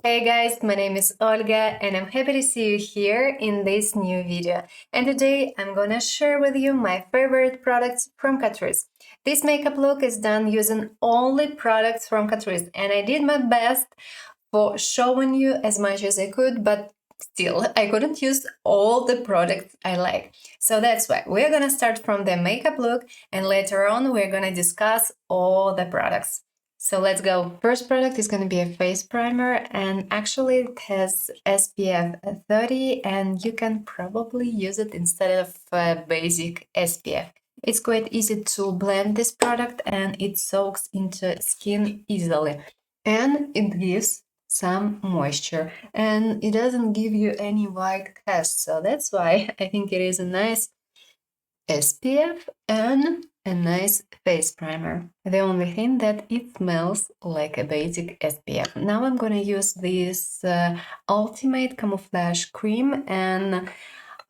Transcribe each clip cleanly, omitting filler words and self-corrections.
Hey guys, my name is Olga and I'm happy to see you here in this new video. And today I'm gonna share with you my favorite products from CATRICE. This makeup look is done using only products from CATRICE, and I did my best for showing you as much as I could, but still I couldn't use all the products I like. So that's why we're gonna start from the makeup look, and later on we're gonna discuss all the products. So let's go. First product is going to be a face primer, and actually it has SPF 30, and you can probably use it instead of basic SPF. It's quite easy to blend this product and it soaks into skin easily, and it gives some moisture and it doesn't give you any white cast, so that's why I think it is a nice SPF and a nice face primer. The only thing that it smells like a basic SPF. Now I'm gonna use this Ultimate Camouflage Cream, and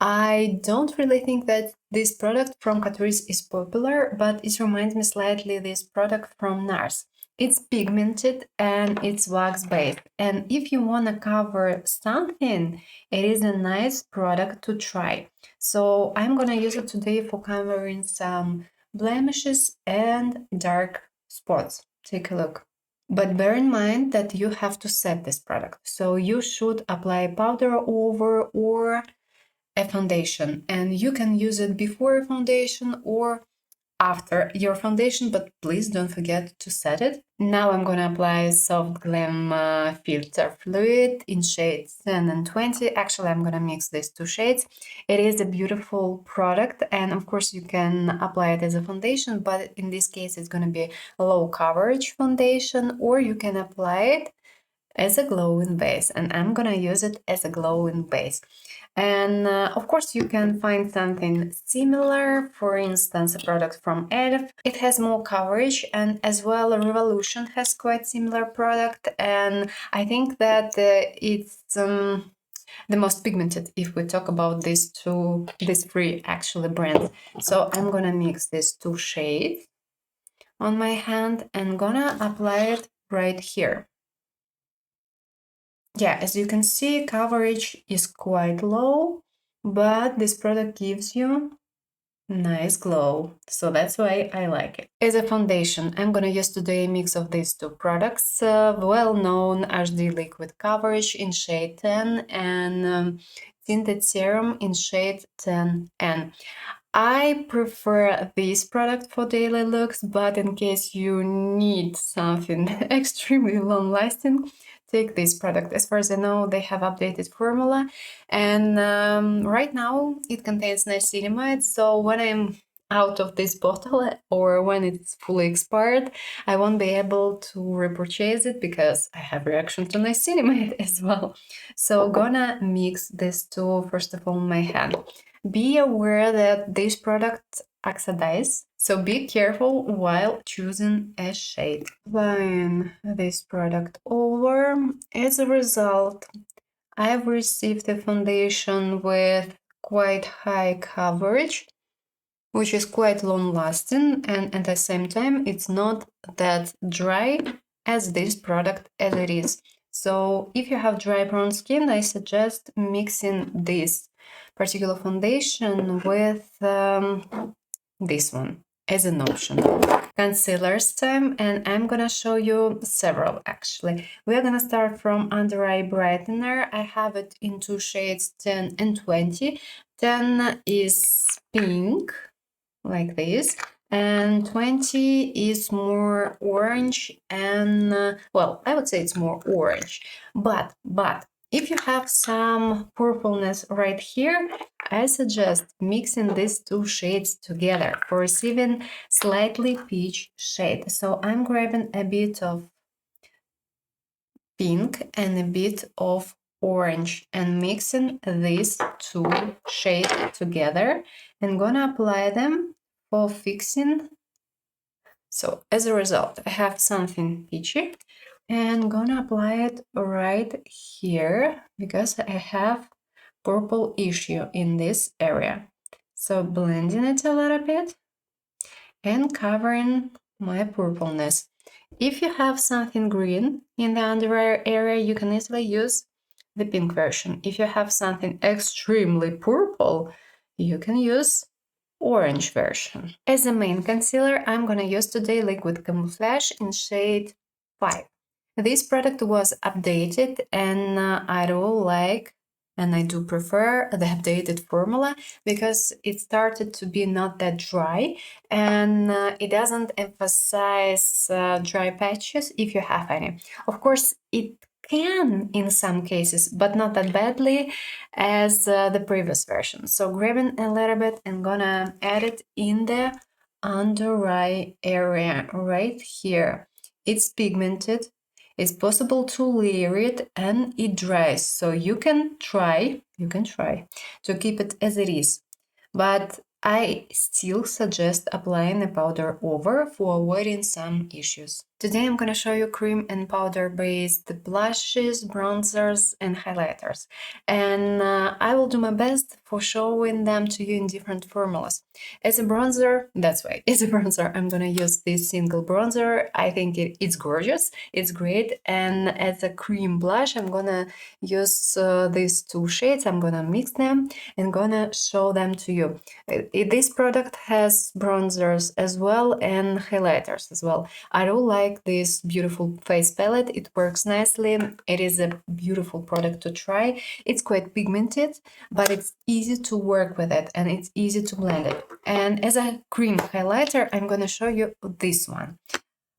I don't really think that this product from CATRICE is popular, but it reminds me slightly this product from NARS. It's pigmented and it's wax-based, and if you want to cover something, it is a nice product to try. So I'm gonna use it today for covering some blemishes and dark spots. Take a look. But bear in mind that you have to set this product. So you should apply powder over or a foundation, and you can use it before a foundation or after your foundation, but please don't forget to set it. Now I'm gonna apply soft Glam filter fluid in shades 10 and 20. Actually, I'm gonna mix these two shades. It is a beautiful product, and of course you can apply it as a foundation, but in this case it's gonna be a low coverage foundation, or you can apply it as a glowing base, and I'm gonna use it as a glowing base. And of course you can find something similar, for instance a product from ELF. It has more coverage, and as well Revolution has quite similar product, and I think that it's the most pigmented if we talk about these three actually brands. So I'm gonna mix these two shades on my hand and gonna apply it right here. Yeah, as you can see, coverage is quite low, but this product gives you nice glow, so that's why I like it. As a foundation, I'm gonna use today a mix of these two products, well-known HD Liquid Coverage in shade 10 and Tinted Serum in shade 10N. I prefer this product for daily looks, but in case you need something extremely long-lasting, take this product. As far as I know, they have updated formula, and right now it contains niacinamide, so when I'm out of this bottle or when it's fully expired, I won't be able to repurchase it because I have reaction to niacinamide as well. So gonna mix these two first of all in my hand. Be aware that these products oxidize, so be careful while choosing a shade. Applying this product over. As a result, I've received a foundation with quite high coverage, which is quite long-lasting, and at the same time it's not that dry as this product as it is. So if you have dry prone skin, I suggest mixing this particular foundation with this one as an option. Concealers time, and I'm gonna show you several actually. We're gonna start from under Eye Brightener. I have it in two shades 10 and 20. 10 is pink, like this, and 20 is more orange, and well, I would say it's more orange, but if you have some purpleness right here, I suggest mixing these two shades together for receiving slightly peach shade. So I'm grabbing a bit of pink and a bit of orange and mixing these two shades together and gonna apply them for fixing. So as a result, I have something peachy and gonna apply it right here because I have purple issue in this area. So blending it a little bit and covering my purpleness. If you have something green in the underwear area, you can easily use the pink version. If you have something extremely purple, you can use orange version. As a main concealer, I'm gonna use today Liquid Camouflage in shade 5. This product was updated and I do like and I do prefer the updated formula because it started to be not that dry and it doesn't emphasize dry patches if you have any. Of course, it can in some cases, but not that badly as the previous version. So grabbing a little bit and gonna add it in the under eye area right here. It's pigmented. It's possible to layer it and it dries. So you can try to keep it as it is. But I still suggest applying a powder over for avoiding some issues. Today I'm gonna show you cream and powder based blushes, bronzers and highlighters. And I will do my best for showing them to you in different formulas. As a bronzer, that's right, as a bronzer I'm gonna use this single bronzer. I think it's gorgeous, it's great. And as a cream blush I'm gonna use these two shades. I'm gonna mix them and gonna show them to you. This product has bronzers as well and highlighters as well. I do like this beautiful face palette. It works nicely. It is a beautiful product to try. It's quite pigmented, but it's easy to work with it and it's easy to blend it. And as a cream highlighter, I'm gonna show you this one.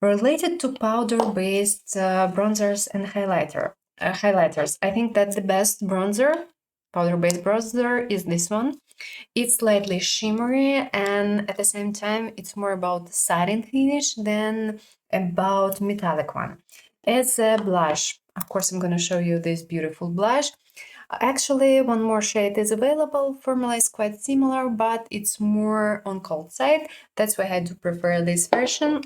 Related to powder-based bronzers and highlighters, I think that the best bronzer, powder-based bronzer, is this one. It's slightly shimmery and at the same time it's more about satin finish than about metallic one. As a blush, of course I'm gonna show you this beautiful blush. Actually, one more shade is available. Formula is quite similar, but it's more on cold side. That's why I do prefer this version.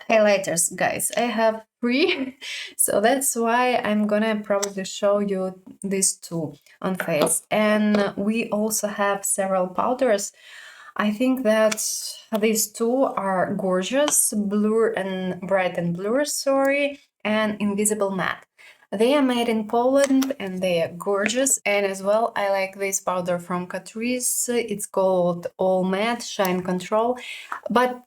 Highlighters, guys, I have 3, so that's why I'm gonna probably show you these 2 on face. And we also have several powders. I think that these 2 are gorgeous, Blur and Bright and Blur, sorry, and Invisible Matte. They are made in Poland and they are gorgeous. And as well, I like this powder from CATRICE. It's called All Matte Shine Control, but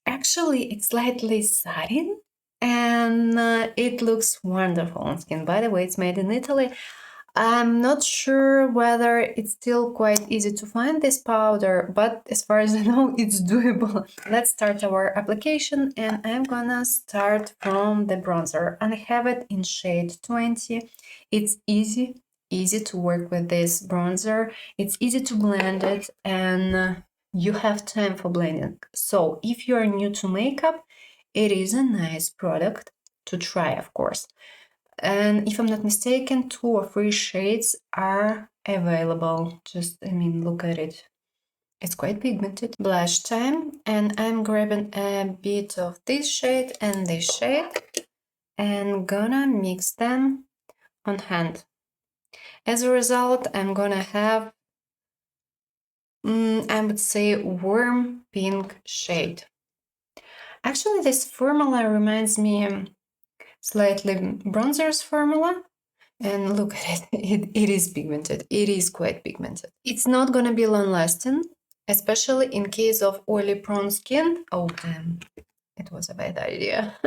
actually it's slightly satin and it looks wonderful on skin. By the way, it's made in Italy. I'm not sure whether it's still quite easy to find this powder, but as far as I know, it's doable. Let's start our application and I'm gonna start from the bronzer and I have it in shade 20. It's easy to work with this bronzer. It's easy to blend it and you have time for blending. So if you're new to makeup, it is a nice product to try, of course. And if I'm not mistaken, 2 or 3 shades are available. Just, I mean, look at it. It's quite pigmented. Blush time, and I'm grabbing a bit of this shade and this shade and gonna mix them on hand. As a result, I'm gonna have, I would say, warm pink shade. Actually, this formula reminds me slightly bronzer's formula. And look at it, it is pigmented, it is quite pigmented. It's not gonna be long lasting, especially in case of oily prone skin. Oh damn, it was a bad idea.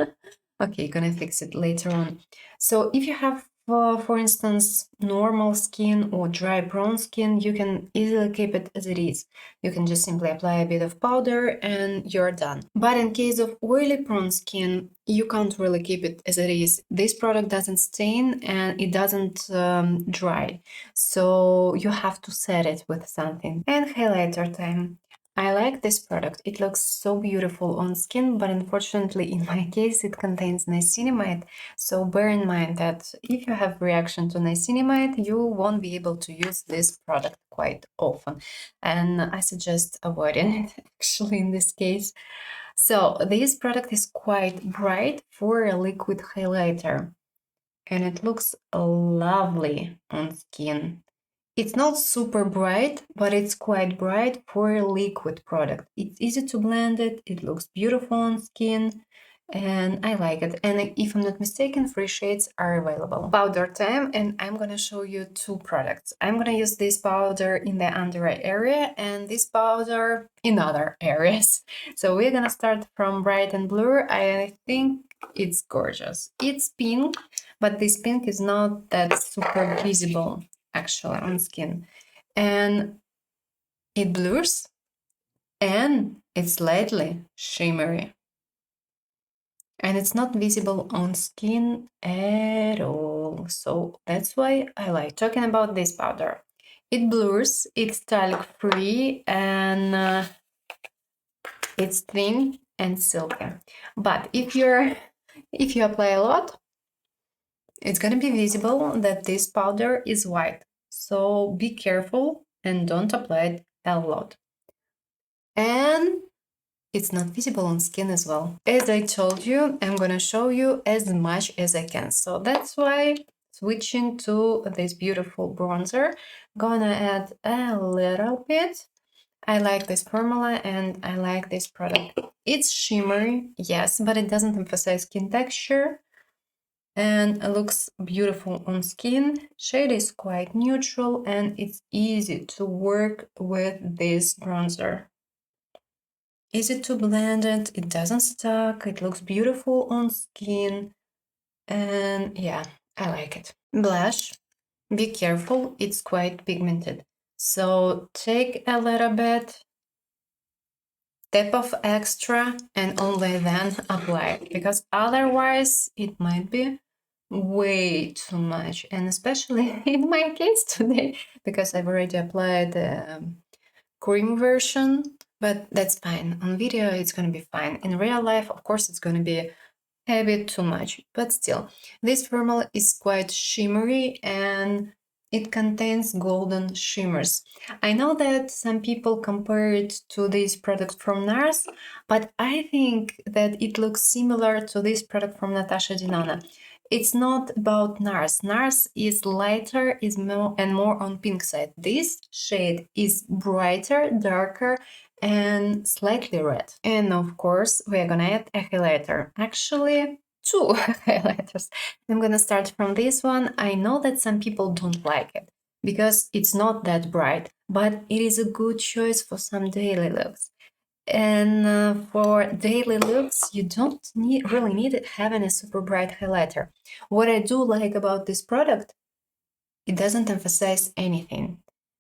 Okay, gonna fix it later on. So if you have, for instance, normal skin or dry prone skin, you can easily keep it as it is. You can just simply apply a bit of powder and you're done. But in case of oily prone skin, you can't really keep it as it is. This product doesn't stain and it doesn't dry. So you have to set it with something. And highlighter time. I like this product. It looks so beautiful on skin, but unfortunately in my case it contains niacinamide. So bear in mind that if you have reaction to niacinamide, you won't be able to use this product quite often. And I suggest avoiding it actually in this case. So this product is quite bright for a liquid highlighter and it looks lovely on skin. It's not super bright, but it's quite bright for a liquid product. It's easy to blend it, it looks beautiful on skin, and I like it. And if I'm not mistaken, 3 shades are available. Powder time, and I'm gonna show you 2 products. I'm gonna use this powder in the under eye area and this powder in other areas. So we're gonna start from Bright and Blur. I think it's gorgeous. It's pink, but this pink is not that super visible actually on skin. And it blurs and it's slightly shimmery. And it's not visible on skin at all. So that's why I like talking about this powder. It blurs, it's talc free, and it's thin and silky. But if you apply a lot, it's gonna be visible that this powder is white. So be careful and don't apply it a lot. And it's not visible on skin as well. As I told you, I'm gonna show you as much as I can. So that's why switching to this beautiful bronzer, gonna add a little bit. I like this formula and I like this product. It's shimmery, yes, but it doesn't emphasize skin texture and it looks beautiful on skin. Shade is quite neutral and it's easy to work with this bronzer. Easy to blend it doesn't stuck, it looks beautiful on skin, and yeah, I like it. Blush, be careful, it's quite pigmented. So take a little bit, tap of extra, and only then apply it, because otherwise it might be way too much, and especially in my case today, because I've already applied the cream version, but that's fine. On video, it's gonna be fine. In real life, of course, it's gonna be a bit too much, but still, this formula is quite shimmery and it contains golden shimmers. I know that some people compare it to this product from NARS, but I think that it looks similar to this product from Natasha Denona. It's not about NARS. NARS is lighter, is more on pink side. This shade is brighter, darker, and slightly red. And of course, we're gonna add a highlighter. Actually, 2 highlighters. I'm gonna start from this one. I know that some people don't like it because it's not that bright, but it is a good choice for some daily looks. And for daily looks, you don't really need it having a super bright highlighter. What I do like about this product, it doesn't emphasize anything.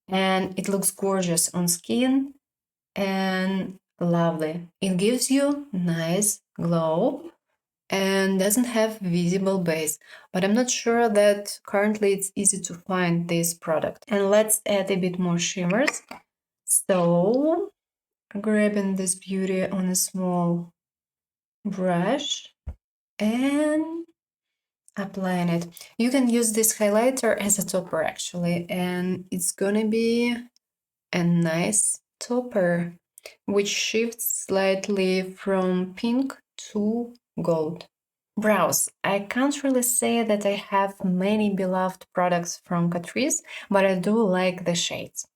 And it looks gorgeous on skin and lovely. It gives you nice glow and doesn't have visible base, but I'm not sure that currently it's easy to find this product. And let's add a bit more shimmers. So grabbing this beauty on a small brush and applying it. You can use this highlighter as a topper actually, and it's gonna be a nice topper which shifts slightly from pink to gold. Brows. I can't really say that I have many beloved products from CATRICE, but I do like the shades.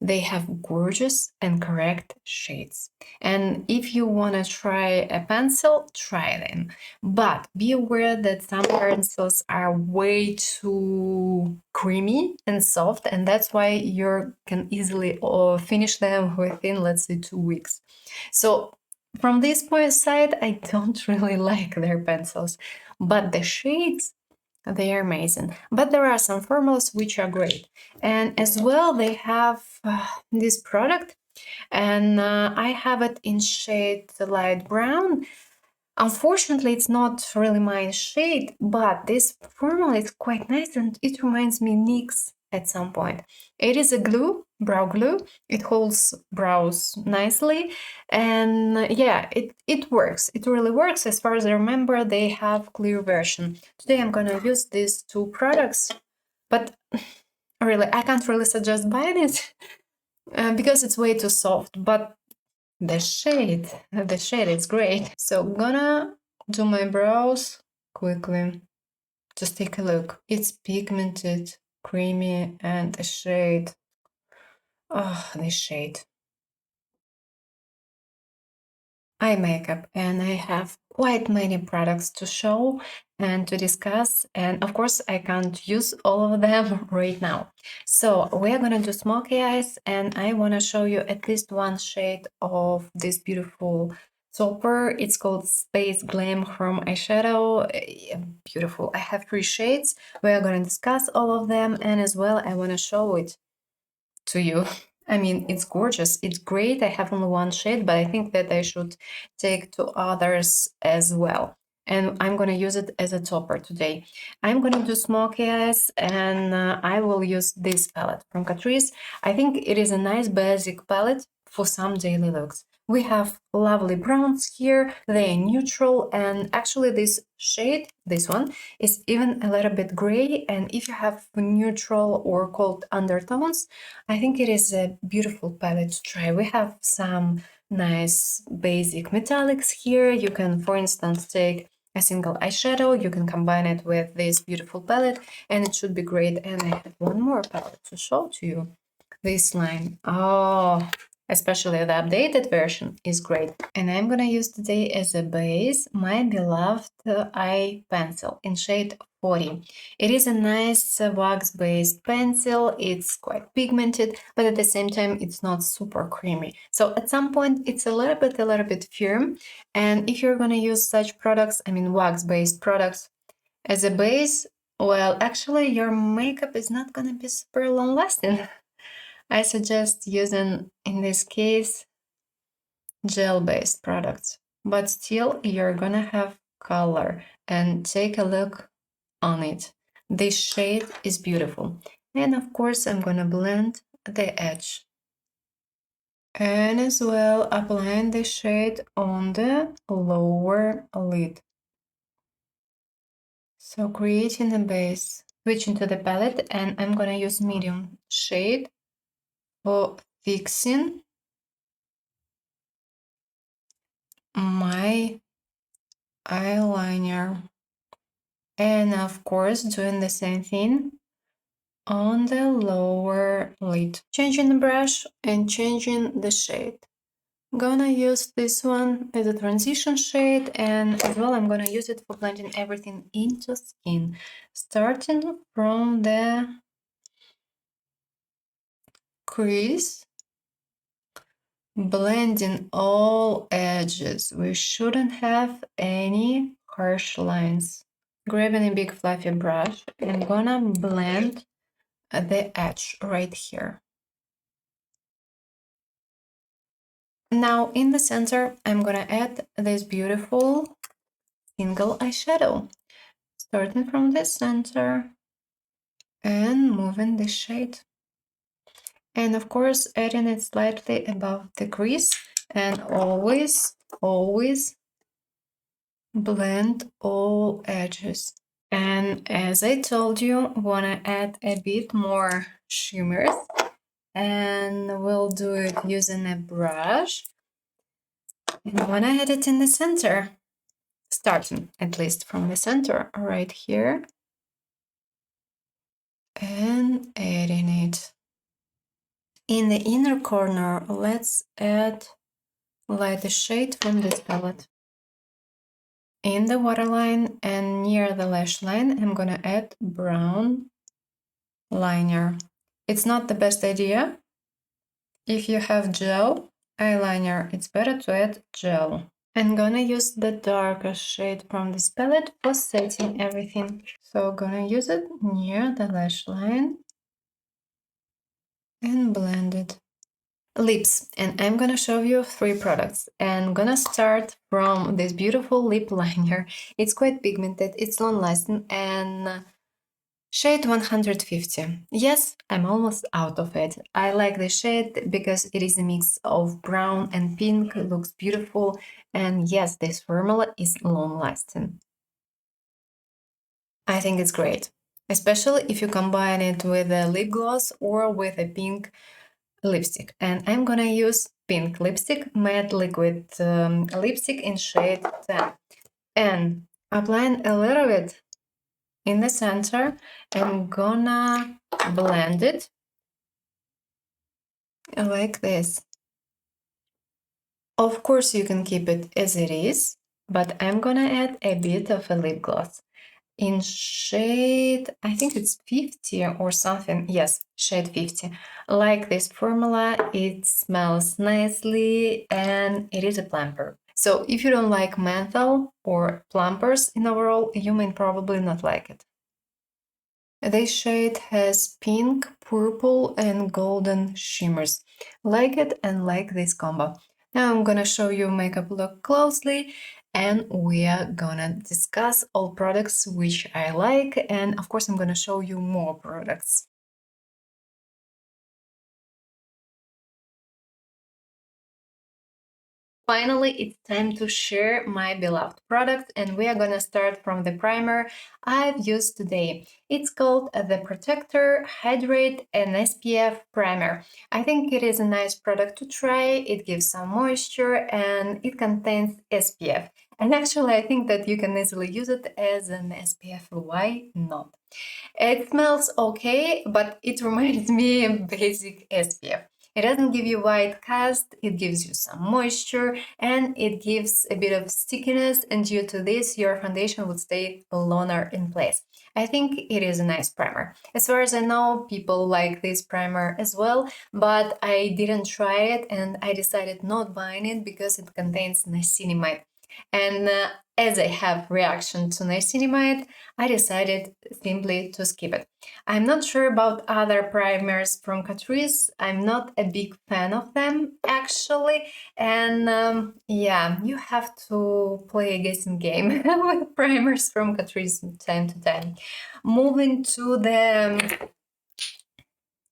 They have gorgeous and correct shades. And if you want to try a pencil, try them. But be aware that some pencils are way too creamy and soft, and that's why you can easily finish them within, let's say, 2 weeks. So from this point side, I don't really like their pencils, but the shades, they are amazing. But there are some formulas which are great. And as well, they have this product, and I have it in shade light brown. Unfortunately, it's not really my shade, but this formula is quite nice and it reminds me NYX at some point. It is a glue, brow glue. It holds brows nicely, and yeah, it works. It really works. As far as I remember, they have clear version. Today I'm gonna use these 2 products, but really, I can't really suggest buying it because it's way too soft, but the shade is great. So I'm gonna do my brows quickly. Just take a look. It's pigmented, creamy, and the shade. Oh, this shade. eye makeup, and I have quite many products to show and to discuss, and of course I can't use all of them right now. So we're gonna do smoky eyes, and I want to show you at least one shade of this beautiful topper. It's called Space Glam Chrome Eyeshadow. Beautiful. I have 3 shades. We are going to discuss all of them, and as well I want to show it to you. I mean, it's gorgeous. It's great. I have only one shade, but I think that I should take 2 others as well. And I'm going to use it as a topper today. I'm going to do smoky eyes, and I will use this palette from Catrice. I think it is a nice basic palette for some daily looks. We have lovely browns here. They're neutral, and actually this shade, this one, is even a little bit gray. And if you have neutral or cold undertones, I think it is a beautiful palette to try. We have some nice basic metallics here. You can, for instance, take a single eyeshadow, you can combine it with this beautiful palette, and it should be great. And I have one more palette to show to you. This line, oh, especially the updated version, is great. And I'm gonna use today as a base my beloved eye pencil in shade 40. It is a nice wax-based pencil. It's quite pigmented, but at the same time it's not super creamy. So at some point it's a little bit firm. And if you're gonna use such products, I mean wax-based products, as a base, well, actually your makeup is not gonna be super long-lasting. I suggest using, in this case, gel-based products, but still you're gonna have color, and take a look on it. This shade is beautiful. And of course I'm gonna blend the edge, and as well applying the shade on the lower lid. So creating a base. Switching to the palette, and I'm gonna use medium shade for fixing my eyeliner, and of course doing the same thing on the lower lid. Changing the brush and changing the shade. I'm gonna use this one as a transition shade, and as well I'm gonna use it for blending everything into skin, starting from the crease, blending all edges. We shouldn't have any harsh lines. Grabbing a big fluffy brush, I'm gonna blend the edge right here. Now in the center, I'm gonna add this beautiful single eyeshadow, starting from the center and moving the shade. And of course, adding it slightly above the crease, and always blend all edges. And as I told you, wanna add a bit more shimmers, and we'll do it using a brush. And I wanna add it in the center, starting at least from the center right here, and adding it. In the inner corner, let's add lighter shade from this palette. In the waterline and near the lash line, I'm gonna add brown liner. It's not the best idea. If you have gel eyeliner, it's better to add gel. I'm gonna use the darker shade from this palette for setting everything. So gonna use it near the lash line and blend it. Lips, and I'm gonna show you 3 products, and I'm gonna start from this beautiful lip liner. It's quite pigmented, it's long lasting, and shade 150. Yes, I'm almost out of it. I like the shade because it is a mix of brown and pink, it looks beautiful, and yes, this formula is long lasting. I think it's great, especially if you combine it with a lip gloss or with a pink lipstick. And I'm gonna use pink lipstick, matte liquid lipstick in shade 10, and applying a little bit in the center. I'm gonna blend it like this. Of course, you can keep it as it is, but I'm gonna add a bit of a lip gloss. In shade, I think it's 50 or something. Yes, shade 50. Like this formula, it smells nicely and it is a plumper. So if you don't like menthol or plumpers in overall, you may probably not like it. This shade has pink, purple, and golden shimmers. Like it and like this combo. Now I'm gonna show you makeup look closely and we are gonna discuss all products which I like, and of course I'm gonna show you more products. Finally, it's time to share my beloved product, and we are gonna start from the primer I've used today. It's called the Protector Hydrate and SPF Primer. I think it is a nice product to try. It gives some moisture and it contains SPF. And actually, I think that you can easily use it as an SPF. Why not? It smells okay, but it reminds me of basic SPF. It doesn't give you white cast, it gives you some moisture and it gives a bit of stickiness, and due to this your foundation would stay longer in place. I think it is a nice primer. As far as I know, people like this primer as well, but I didn't try it and I decided not buying it because it contains niacinamide. And as I have reaction to niacinamide, I decided simply to skip it. I'm not sure about other primers from CATRICE. I'm not a big fan of them, actually. And yeah, you have to play a guessing game with primers from CATRICE from time to time. Moving to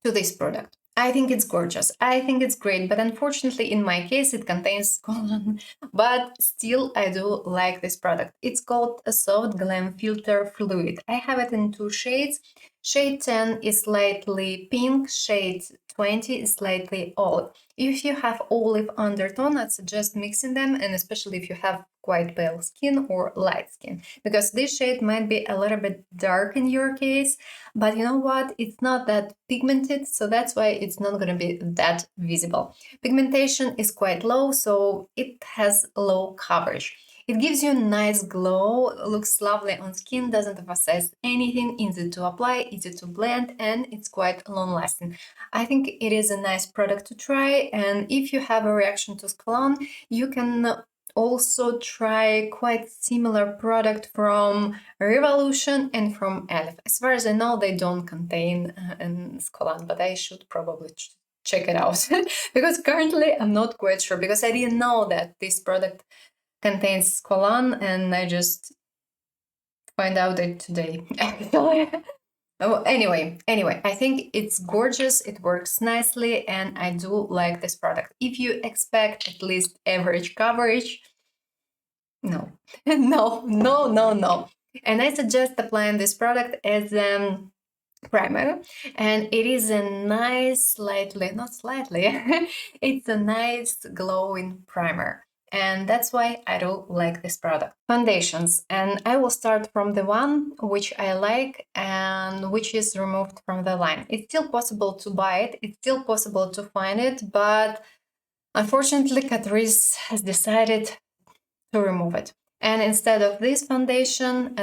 this product. I think it's gorgeous. I think it's great, but unfortunately, in my case, it contains colon. But still, I do like this product. It's called a Soft Glam Filter Fluid. I have it in two shades. Shade 10 is slightly pink, shade 20 is slightly olive. If you have olive undertone, I'd suggest mixing them, and especially if you have quite pale skin or light skin, because this shade might be a little bit dark in your case, but you know what? It's not that pigmented, so that's why it's not going to be that visible. Pigmentation is quite low, so it has low coverage. It gives you a nice glow, looks lovely on skin, doesn't emphasize anything, easy to apply, easy to blend, and it's quite long lasting. I think it is a nice product to try, and if you have a reaction to Skalon, you can also try quite similar product from Revolution and from Elf. As far as I know, they don't contain Skalon, but I should probably check it out because currently I'm not quite sure, because I didn't know that this product contains Skalon and I just find out it today. Oh, anyway, I think it's gorgeous, it works nicely, and I do like this product. If you expect at least average coverage, no, no. And I suggest applying this product as primer, and it is a nice, it's a nice glowing primer. And that's why I do like this product. Foundations, and I will start from the one which I like and which is removed from the line. It's still possible to buy it, it's still possible to find it, but unfortunately Catrice has decided to remove it. And instead of this foundation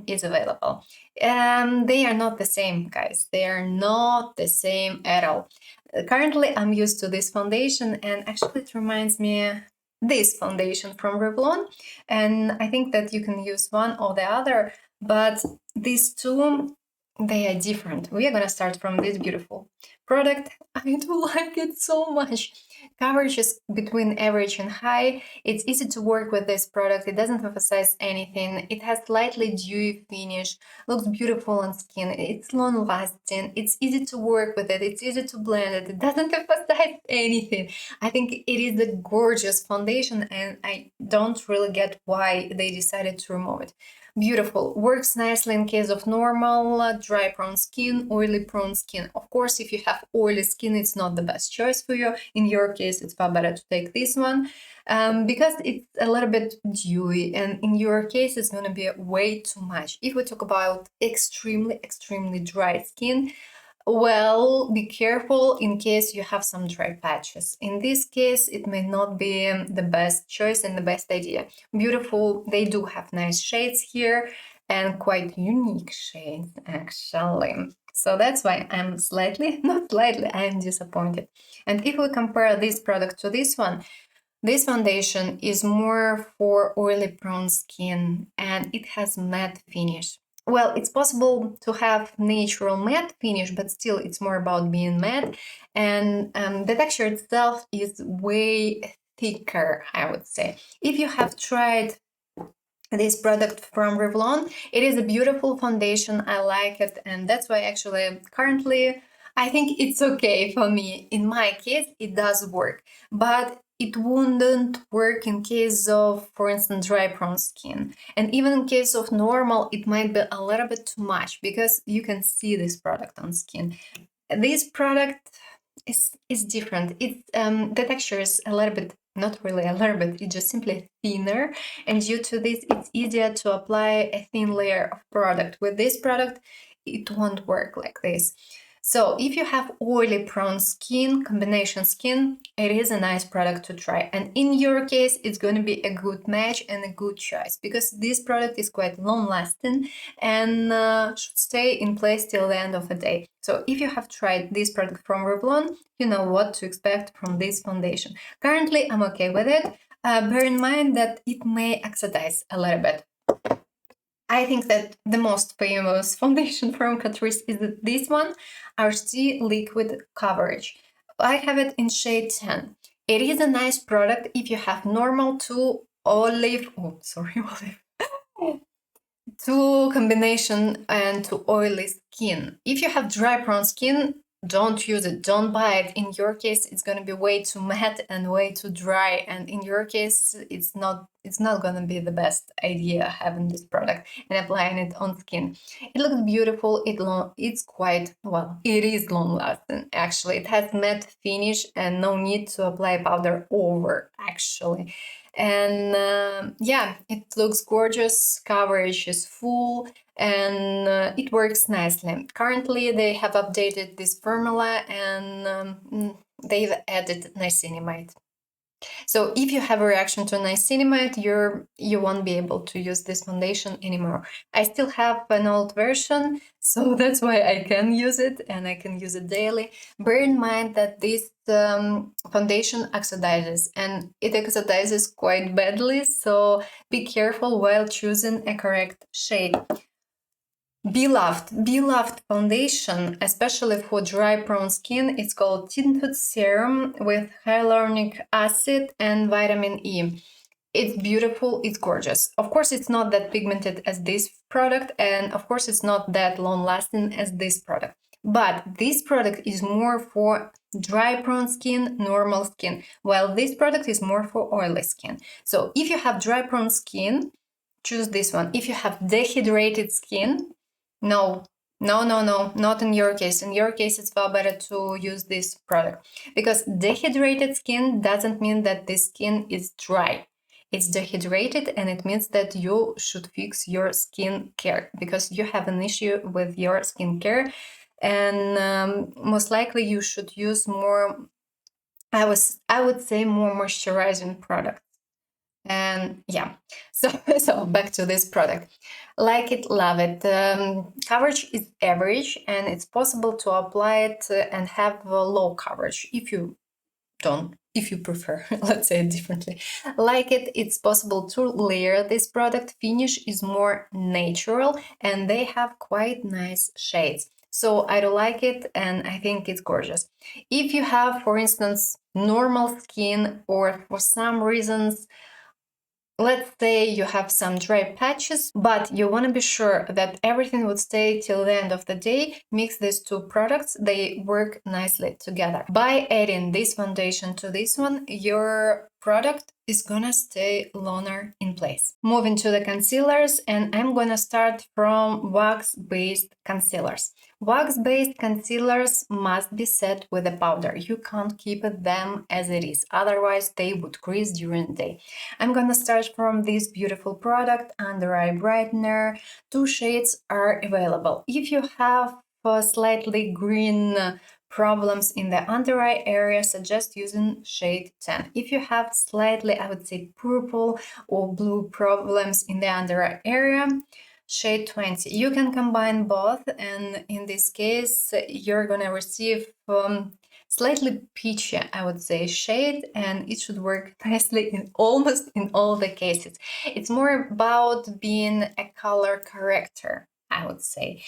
is available. They are not the same, guys. They are not the same at all. Currently, I'm used to this foundation, and actually it reminds me this foundation from Revlon. And I think that you can use one or the other, but these two, they are different. We are gonna start from this beautiful product. I do like it so much. Coverage is between average and high. It's easy to work with this product. It doesn't emphasize anything. It has slightly dewy finish, looks beautiful on skin. It's long lasting. It's easy to work with it. It's easy to blend it. It doesn't emphasize anything. I think it is a gorgeous foundation, and I don't really get why they decided to remove it. Beautiful. Works nicely in case of normal, dry prone skin, oily prone skin. Of course, if you have oily skin, it's not the best choice for you. In your case, it's far better to take this one because it's a little bit dewy, and in your case, it's going to be way too much. If we talk about extremely dry skin, Well, be careful in case you have some dry patches. In this case, it may not be the best choice and the best idea. Beautiful, they do have nice shades here and quite unique shades actually. So that's why I'm slightly, not slightly, I'm disappointed. And if we compare this product to this one, this foundation is more for oily prone skin and it has matte finish. Well, it's possible to have natural matte finish, but still it's more about being matte. And the texture itself is way thicker, I would say. If you have tried this product from Revlon, it is a beautiful foundation. I like it, and that's why actually currently I think it's okay for me. In my case, it does work, but it wouldn't work in case of, for instance, dry prone skin. And even in case of normal, it might be a little bit too much because you can see this product on skin. This product is different. It's the texture is a little bit, not really a little bit, it's just simply thinner, and due to this it's easier to apply a thin layer of product. With this product it won't work like this. So if you have oily prone skin, combination skin, it is a nice product to try. And in your case, it's going to be a good match and a good choice because this product is quite long lasting and should stay in place till the end of the day. So if you have tried this product from Revlon, you know what to expect from this foundation. Currently, I'm okay with it. Bear in mind that it may oxidize a little bit. I think that the most famous foundation from CATRICE is this one, RC Liquid Coverage. I have it in shade 10. It is a nice product if you have normal to olive, to combination and to oily skin. If you have dry prone skin, don't use it, don't buy it. In your case, it's going to be way too matte and way too dry, and in your case it's not going to be the best idea having this product and applying it on skin. It looks beautiful, it's quite, well, it is long lasting actually. It has matte finish and no need to apply powder over actually. And yeah, it looks gorgeous, coverage is full, and it works nicely. Currently they have updated this formula and they've added niacinamide. So if you have a reaction to niacinamide, you won't be able to use this foundation anymore. I still have an old version, so that's why I can use it and I can use it daily. Bear in mind that this foundation oxidizes and it oxidizes quite badly, so be careful while choosing a correct shade. Beloved foundation, especially for dry prone skin, it's called Tinted Serum with hyaluronic acid and vitamin E. It's beautiful, it's gorgeous. Of course, it's not that pigmented as this product, and of course, it's not that long lasting as this product. But this product is more for dry prone skin, normal skin, while this product is more for oily skin. So if you have dry prone skin, choose this one. If you have dehydrated skin, no, not in your case. In your case, it's far better to use this product because dehydrated skin doesn't mean that the skin is dry. It's dehydrated and it means that you should fix your skin care because you have an issue with your skin care, and most likely you should use more, I would say more moisturizing products. And yeah, so back to this product. Like it, love it. Coverage is average and it's possible to apply it and have a low coverage if you prefer, let's say it differently. Like it, it's possible to layer this product. Finish is more natural and they have quite nice shades. So I do like it and I think it's gorgeous. If you have, for instance, normal skin or for some reasons, let's say you have some dry patches, but you want to be sure that everything would stay till the end of the day, mix these two products, they work nicely together. By adding this foundation to this one, your product is gonna stay longer in place. Moving to the concealers, and I'm gonna start from wax-based concealers. Wax-based concealers must be set with a powder. You can't keep them as it is, otherwise they would crease during the day. I'm gonna start from this beautiful product under Eye Brightener. Two shades are available. If you have slightly green problems in the under eye area, suggest using shade 10. If you have slightly, I would say, purple or blue problems in the under eye area, shade 20. You can combine both, and in this case you're gonna receive slightly peachy, I would say, shade, and it should work nicely in almost in all the cases. It's more about being a color corrector, I would say.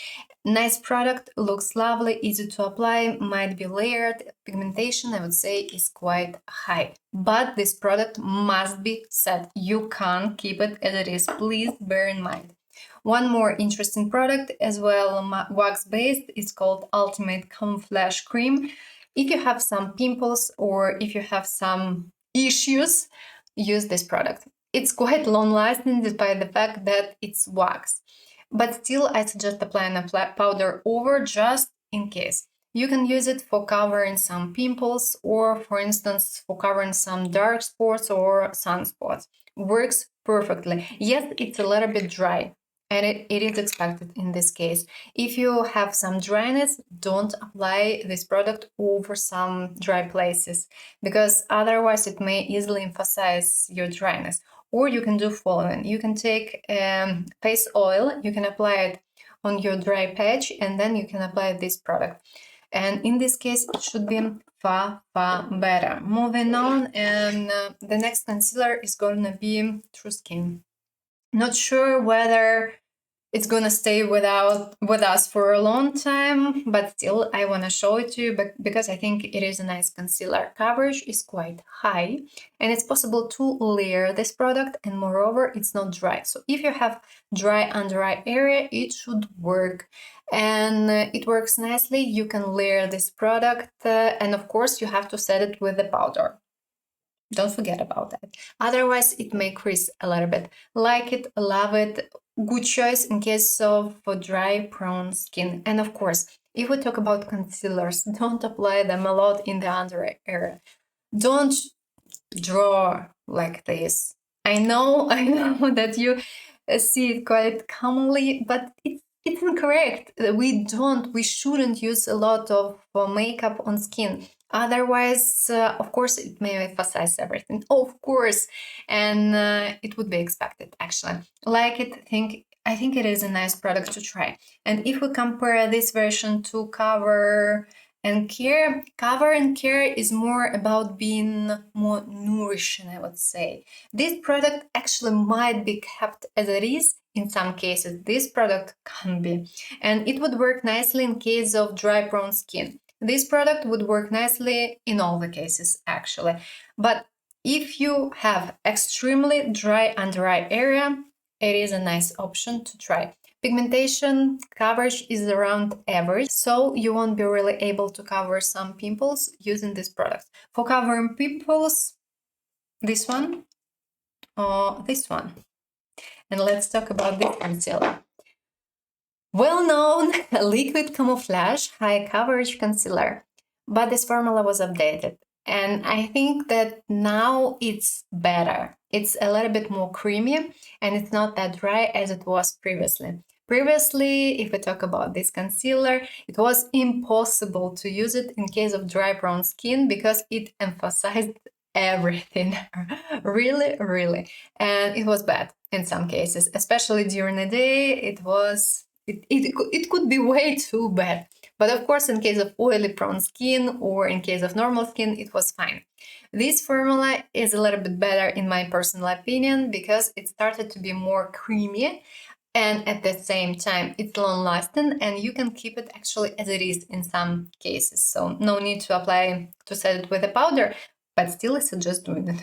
Nice product, looks lovely, easy to apply, might be layered. Pigmentation, I would say, is quite high. But this product must be set. You can't keep it as it is. Please bear in mind. One more interesting product as well, wax-based, it's called Ultimate Camouflage Cream. If you have some pimples or if you have some issues, use this product. It's quite long-lasting despite the fact that it's wax. But still, I suggest applying a powder over just in case. You can use it for covering some pimples or, for instance, for covering some dark spots or sunspots. Works perfectly. Yes, it's a little bit dry, and it is expected in this case. If you have some dryness, don't apply this product over some dry places, because otherwise it may easily emphasize your dryness. Or you can do following. You can take face oil, you can apply it on your dry patch, and then you can apply this product. And in this case, it should be far better. Moving on, and the next concealer is going to be True Skin. Not sure whether it's gonna stay with us for a long time, but still I want to show it to you because I think it is a nice concealer. Coverage is quite high, and it's possible to layer this product, and moreover it's not dry. So if you have dry under eye area, it should work, and it works nicely. You can layer this product, and of course you have to set it with the powder. Don't forget about that. Otherwise, it may crease a little bit. Like it, love it. Good choice in case of dry, prone skin. And of course, if we talk about concealers, don't apply them a lot in the under eye area. Don't draw like this. I know that you see it quite commonly, but it's incorrect. We shouldn't use a lot of makeup on skin. Otherwise, of course, it may emphasize everything. Of course, and it would be expected, actually. Like it, I think it is a nice product to try. And if we compare this version to Cover and Care, Cover and Care is more about being more nourishing, I would say. This product actually might be kept as it is. In some cases, this product can be. And it would work nicely in case of dry, prone skin. This product would work nicely in all the cases, actually. But if you have extremely dry under eye area, it is a nice option to try. Pigmentation coverage is around average, so you won't be really able to cover some pimples using this product. For covering pimples, this one or this one. And let's talk about this concealer. Well-known liquid camouflage high coverage concealer, but this formula was updated, and I think that now it's better. It's a little bit more creamy, and it's not that dry as it was previously. Previously, if we talk about this concealer, it was impossible to use it in case of dry, prone skin because it emphasized everything. really, and it was bad in some cases, especially during the day. It could be way too bad. But of course, in case of oily prone skin or in case of normal skin, it was fine. This formula is a little bit better in my personal opinion because it started to be more creamy, and at the same time it's long lasting, and you can keep it actually as it is in some cases. So no need to set it with a powder, but still I suggest doing it.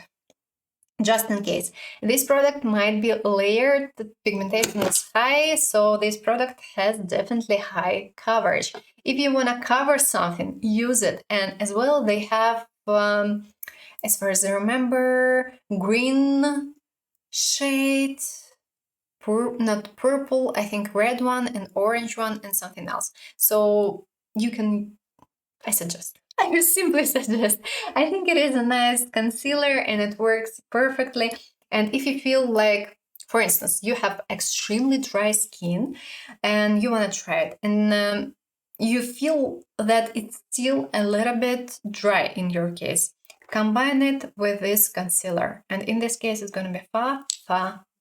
Just in case. This product might be layered, the pigmentation is high, so this product has definitely high coverage. If you want to cover something, use it. And as well, they have, as far as I remember, green shade, not purple, I think red one and orange one and something else. So you can, I simply suggest. I think it is a nice concealer and it works perfectly. And if you feel like, for instance, you have extremely dry skin and you want to try it, and you feel that it's still a little bit dry in your case. Combine it with this concealer, and in this case it's going to be far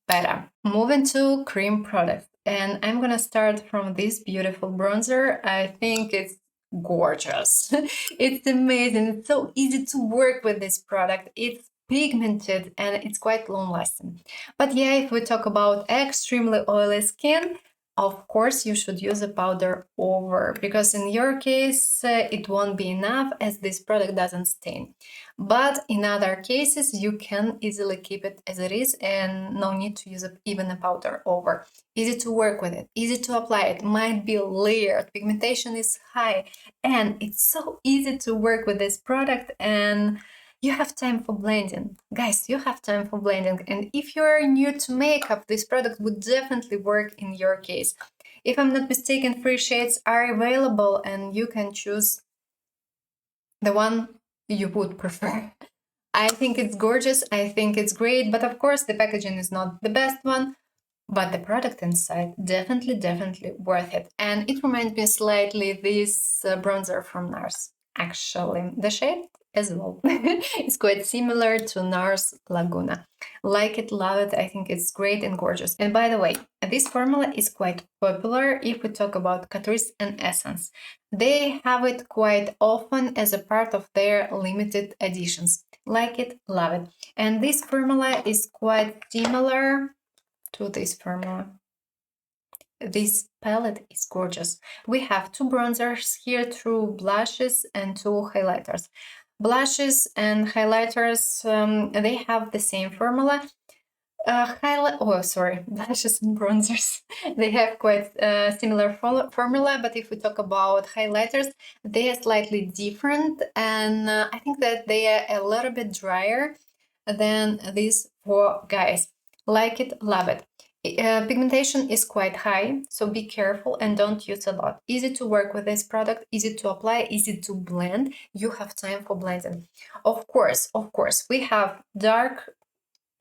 better. Moving to cream product, and I'm gonna start from this beautiful bronzer. I think it's gorgeous. It's amazing. It's so easy to work with this product. It's pigmented and it's quite long lasting. But yeah, if we talk about extremely oily skin, of course you should use a powder over, because in your case it won't be enough, as this product doesn't stain. But in other cases you can easily keep it as it is and no need to use even a powder over. Easy to work with it, easy to apply it, might be layered, pigmentation is high, and it's so easy to work with this product, and you have time for blending. Guys, you have time for blending. And if you're new to makeup, this product would definitely work in your case. If I'm not mistaken, 3 shades are available and you can choose the one you would prefer. I think it's gorgeous. I think it's great. But of course, the packaging is not the best one. But the product inside, definitely worth it. And it reminds me slightly this bronzer from NARS. Actually, the shade as well. It's quite similar to NARS Laguna. Like it, love it. I think it's great and gorgeous. And by the way, this formula is quite popular if we talk about CATRICE and Essence. They have it quite often as a part of their limited editions. Like it, love it. And this formula is quite similar to this formula. This palette is gorgeous. We have 2 bronzers here, 2 blushes and 2 highlighters. Blushes and highlighters, they have the same formula. Blushes and bronzers. They have quite similar formula, but if we talk about highlighters, they are slightly different, and I think that they are a little bit drier than these 4 guys. Like it, love it. Pigmentation is quite high, so be careful and don't use a lot. Easy to work with this product, easy to apply, easy to blend. You have time for blending. Of course, we have dark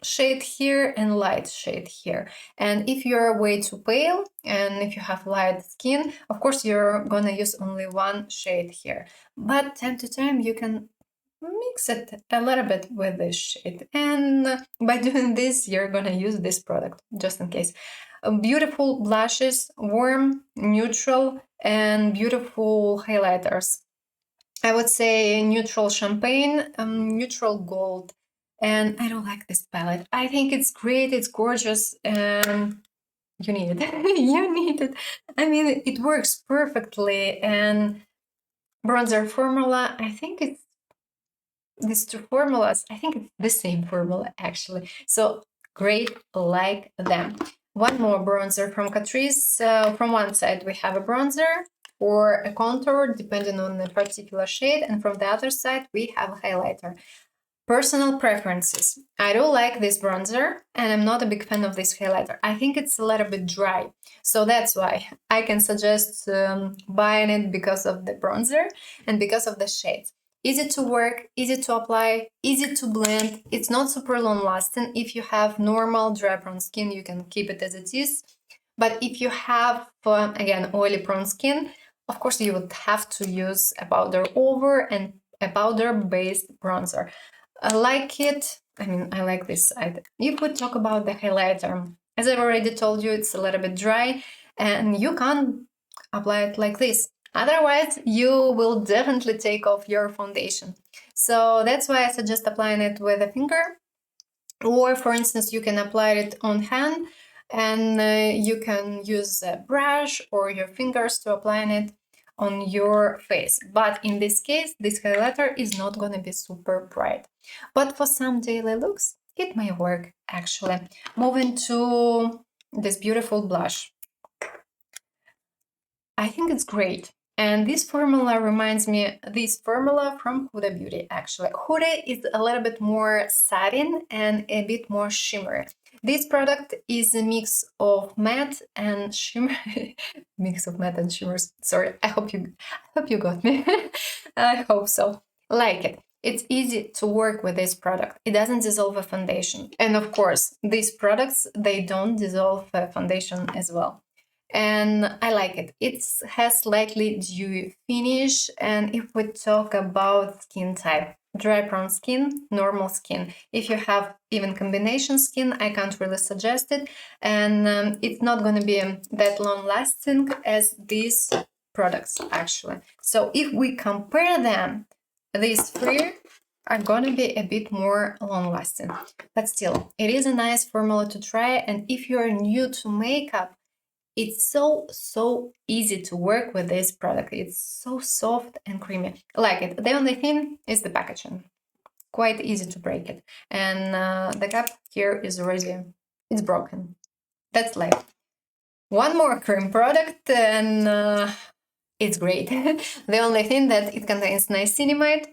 shade here and light shade here. And if you're way too pale and if you have light skin, of course you're gonna use only 1 shade here. But time to time you can mix it a little bit with this shade, and by doing this you're gonna use this product just in case. Beautiful blushes, warm, neutral, and beautiful highlighters. I would say neutral champagne, neutral gold, and I don't like this palette. I think it's great, it's gorgeous, and you need it. You need it. I mean, it works perfectly. And bronzer formula, I think it's these 2 formulas, I think it's the same formula actually. So great, like them. One more bronzer from CATRICE. From one side we have a bronzer or a contour depending on the particular shade, and from the other side we have a highlighter. Personal preferences. I do like this bronzer and I'm not a big fan of this highlighter. I think it's a little bit dry, so that's why I can suggest buying it, because of the bronzer and because of the shades. Easy to work, easy to apply, easy to blend. It's not super long lasting. If you have normal dry prone skin, you can keep it as it is. But if you have, again, oily prone skin, of course you would have to use a powder over and a powder-based bronzer. I like it. I mean, I like this side. If we talk about the highlighter, as I've already told you, it's a little bit dry and you can't apply it like this. Otherwise, you will definitely take off your foundation. So that's why I suggest applying it with a finger. Or, for instance, you can apply it on hand, and you can use a brush or your fingers to apply it on your face. But in this case, this highlighter is not going to be super bright. But for some daily looks, it may work, actually. Moving to this beautiful blush. I think it's great. And this formula reminds me this formula from Huda Beauty, actually. Huda is a little bit more satin and a bit more shimmery. This product is a mix of matte and shimmer. Mix of matte and shimmers. Sorry, I hope you got me. I hope so. Like it. It's easy to work with this product. It doesn't dissolve a foundation. And of course, these products, they don't dissolve a foundation as well. and I like it. It has slightly dewy finish, and if we talk about skin type, dry prone skin, normal skin. If you have even combination skin, I can't really suggest it, and it's not going to be that long lasting as these products actually. So if we compare them, these three are going to be a bit more long lasting, but still it is a nice formula to try. And if you're new to makeup, it's so easy to work with this product. It's so soft and creamy. I like it. The only thing is the packaging. Quite easy to break it. And the cap here is already, it's broken. That's life. One more cream product, and it's great. The only thing that it contains niacinamide.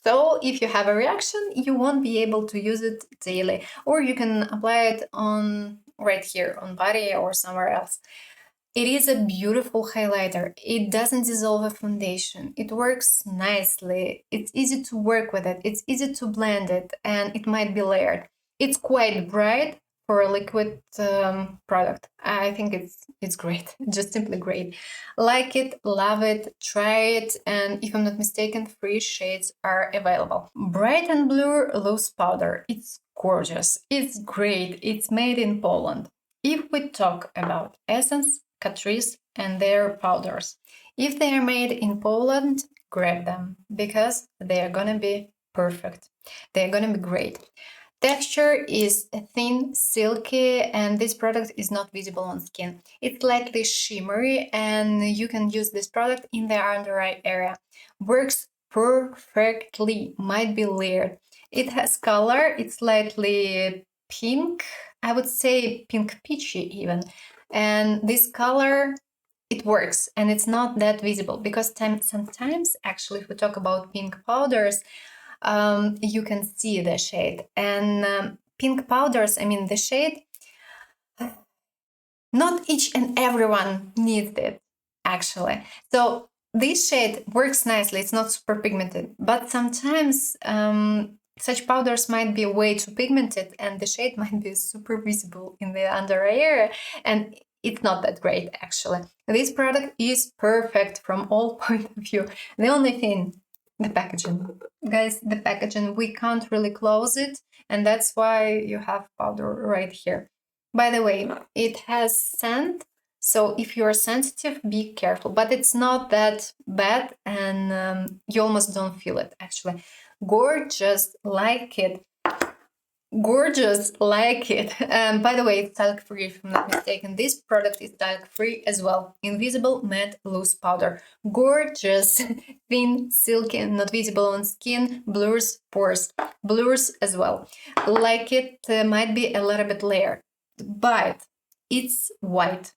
So if you have a reaction, you won't be able to use it daily. Or you can apply it on right here on body or somewhere else. It is a beautiful highlighter. It doesn't dissolve a foundation. It works nicely. It's easy to work with it. It's easy to blend it, and it might be layered. It's quite bright for a liquid product. I think it's great, just simply great. Like it, love it, try it, and if I'm not mistaken, 3 shades are available. Bright and Blur Loose Powder. It's gorgeous. It's great. It's made in Poland. If we talk about Essence, CATRICE, and their powders, if they are made in Poland, grab them because they are gonna be perfect. They are gonna be great. Texture is thin, silky, and this product is not visible on skin. It's slightly shimmery, and you can use this product in the under eye area. Works perfectly, might be layered. It has color, it's slightly pink, I would say pink peachy even. And this color, it works, and it's not that visible because sometimes, actually, if we talk about pink powders, you can see the shade. And pink powders, I mean the shade, not each and everyone needs it, actually. So this shade works nicely. It's not super pigmented, but sometimes such powders might be way too pigmented, and the shade might be super visible in the under eye area, and it's not that great, actually. This product is perfect from all point of view. The only thing, the packaging. Guys, the packaging, we can't really close it, and that's why you have powder right here. By the way, it has scent, so if you're sensitive, be careful. But it's not that bad, and you almost don't feel it, actually. Gorgeous, like it. Gorgeous, like it. By the way, it's talc-free, if I'm not mistaken. This product is talc-free as well. Invisible Matte Loose Powder. Gorgeous, thin, silky, and not visible on skin. Blurs pores. Blurs as well. Like it, might be a little bit layered, but it's white.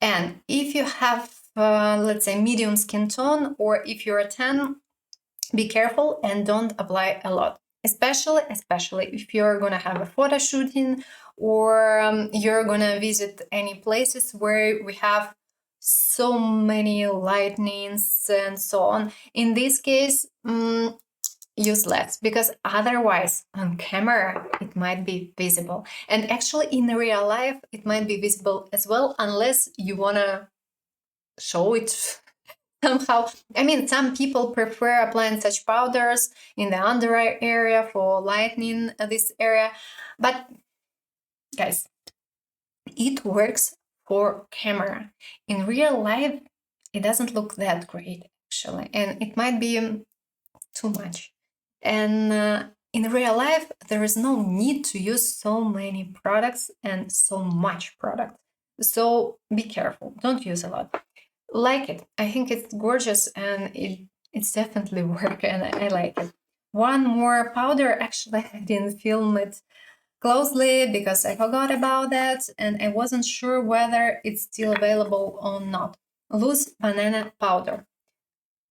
And if you have, let's say, medium skin tone, or if you're a tan, be careful and don't apply a lot. Especially if you're gonna have a photo shooting, or you're gonna visit any places where we have so many lightnings and so on. In this case, use less, because otherwise on camera it might be visible, and actually in real life it might be visible as well, unless you wanna show it somehow. I mean, some people prefer applying such powders in the under eye area for lightening this area, but guys, it works for camera. In real life, it doesn't look that great, actually, and it might be too much. And in real life, there is no need to use so many products and so much product. So be careful, don't use a lot. Like it. I think it's gorgeous, and it's definitely work, and I like it. One more powder, actually I didn't film it closely because I forgot about that, and I wasn't sure whether it's still available or not. Loose Banana Powder.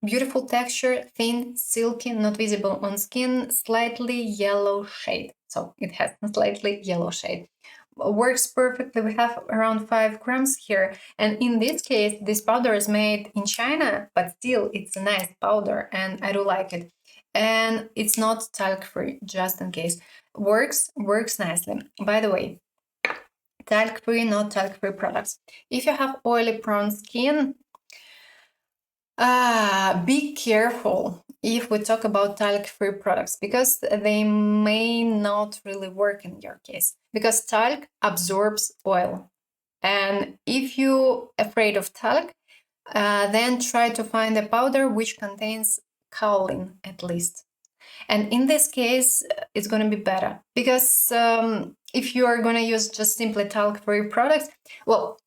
Beautiful texture, thin, silky, not visible on skin, slightly yellow shade. So it has a slightly yellow shade. Works perfectly. We have around 5 grams here, and in this case this powder is made in China, but still it's a nice powder and I do like it. And it's not talc free, just in case. Works nicely. By the way, talc-free, not talc-free products. If you have oily, prone skin, be careful if we talk about talc-free products, because they may not really work in your case, because talc absorbs oil. And if you're afraid of talc, then try to find a powder which contains kaolin at least. And in this case, it's going to be better, because if you are going to use just simply talc-free products, well,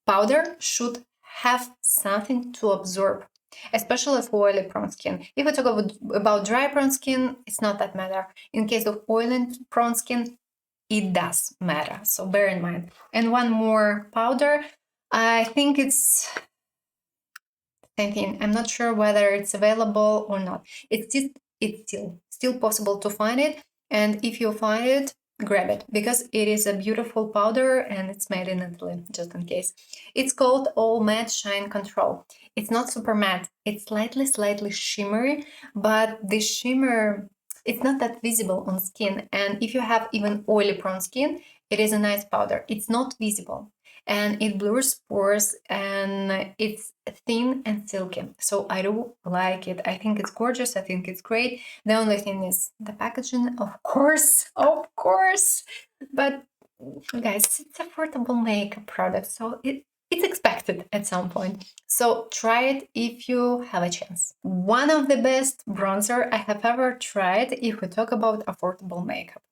powder should have something to absorb, especially for oily prone skin. If we talk about dry prone skin, it's not that matter. In case of oily prone skin, it does matter, so bear in mind. And one more powder, I think it's same thing. I'm not sure whether it's available or not. It's still possible to find it, and if you find it, grab it, because it is a beautiful powder and it's made in Italy, just in case. It's called All Matte Shine Control. It's not super matte, it's slightly shimmery, but the shimmer, it's not that visible on skin. And if you have even oily prone skin, it is a nice powder. It's not visible and it blurs pores and it's thin and silky. So I do like it. I think it's gorgeous. I think it's great. The only thing is the packaging, of course. But guys, it's affordable makeup product, so it's expected at some point. So try it if you have a chance. One of the best bronzer I have ever tried if we talk about affordable makeup.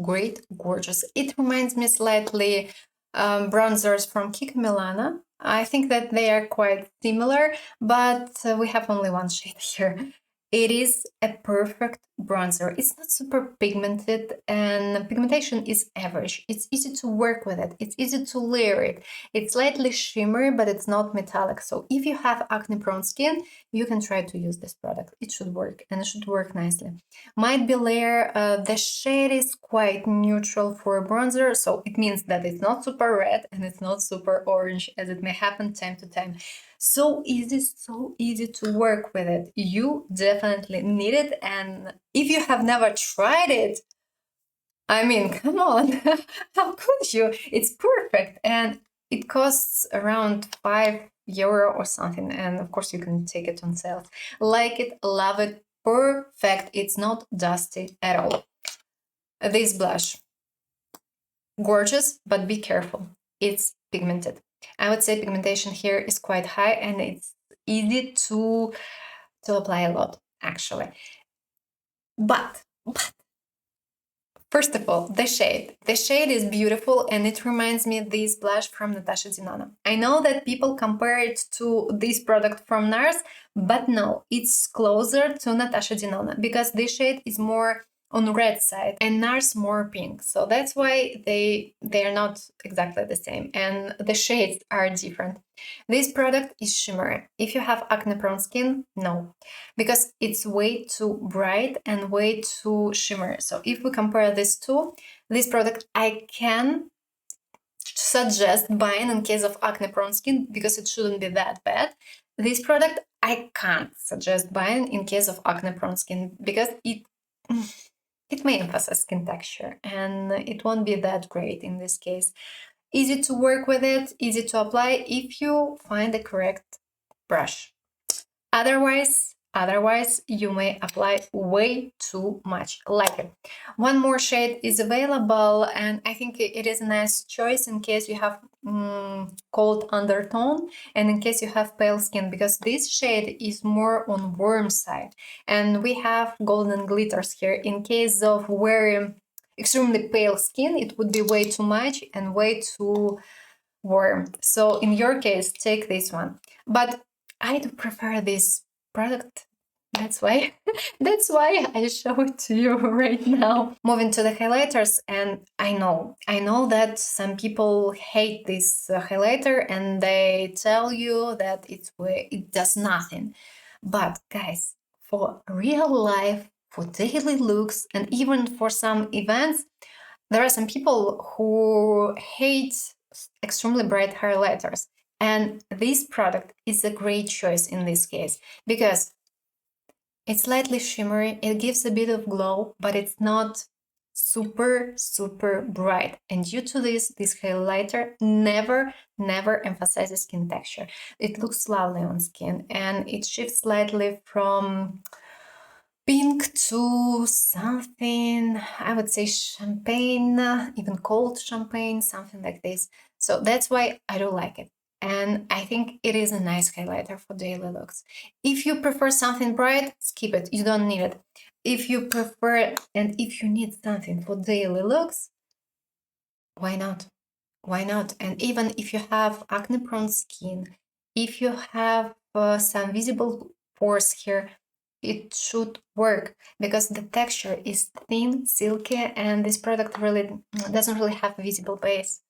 Great, gorgeous. It reminds me slightly bronzers from Kiko Milano. I think that they are quite similar, but we have only one shade here. It is a perfect bronzer. It's not super pigmented and pigmentation is average. It's easy to work with it. It's easy to layer it. It's slightly shimmery, but it's not metallic. So if you have acne prone skin, you can try to use this product. It should work, and it should work nicely. Might be layer, the shade is quite neutral for a bronzer, so it means that it's not super red and it's not super orange, as it may happen time to time. So easy to work with it. You definitely need it, and if you have never tried it, I mean, come on, how could you? It's perfect, and it costs around €5 or something, and of course you can take it on sale. Like it, love it, perfect. It's not dusty at all. This blush, gorgeous, but be careful. It's pigmented. I would say pigmentation here is quite high, and it's easy to apply a lot, actually. But first of all, the shade. The shade is beautiful, and it reminds me of this blush from Natasha Denona. I know that people compare it to this product from NARS, but no, it's closer to Natasha Denona, because this shade is more on red side and NARS more pink. So that's why they are not exactly the same, and the shades are different. This product is shimmery. If you have acne prone skin, no, because it's way too bright and way too shimmery. So if we compare these two, this product I can suggest buying in case of acne prone skin, because it shouldn't be that bad. This product I can't suggest buying in case of acne prone skin, because it may emphasize skin texture and it won't be that great in this case. Easy to work with it, easy to apply if you find the correct brush. Otherwise, you may apply way too much. Like it. One more shade is available, and I think it is a nice choice in case you have cold undertone and in case you have pale skin, because this shade is more on warm side, and we have golden glitters here. In case of wearing extremely pale skin, it would be way too much and way too warm. So in your case, take this one. But I do prefer this product. That's why I show it to you right now. Moving to the highlighters, and I know that some people hate this highlighter and they tell you that it does nothing. But guys, for real life, for daily looks, and even for some events, there are some people who hate extremely bright highlighters. And this product is a great choice in this case, because it's slightly shimmery, it gives a bit of glow, but it's not super bright, and due to this highlighter never emphasizes skin texture. It looks lovely on skin, and it shifts slightly from pink to something, I would say champagne, even cold champagne, something like this. So that's why I do like it. And I think it is a nice highlighter for daily looks. If you prefer something bright, skip it. You don't need it. If you prefer and if you need something for daily looks, why not? Why not? And even if you have acne prone skin, if you have some visible pores here, it should work because the texture is thin, silky, and this product really doesn't really have a visible base.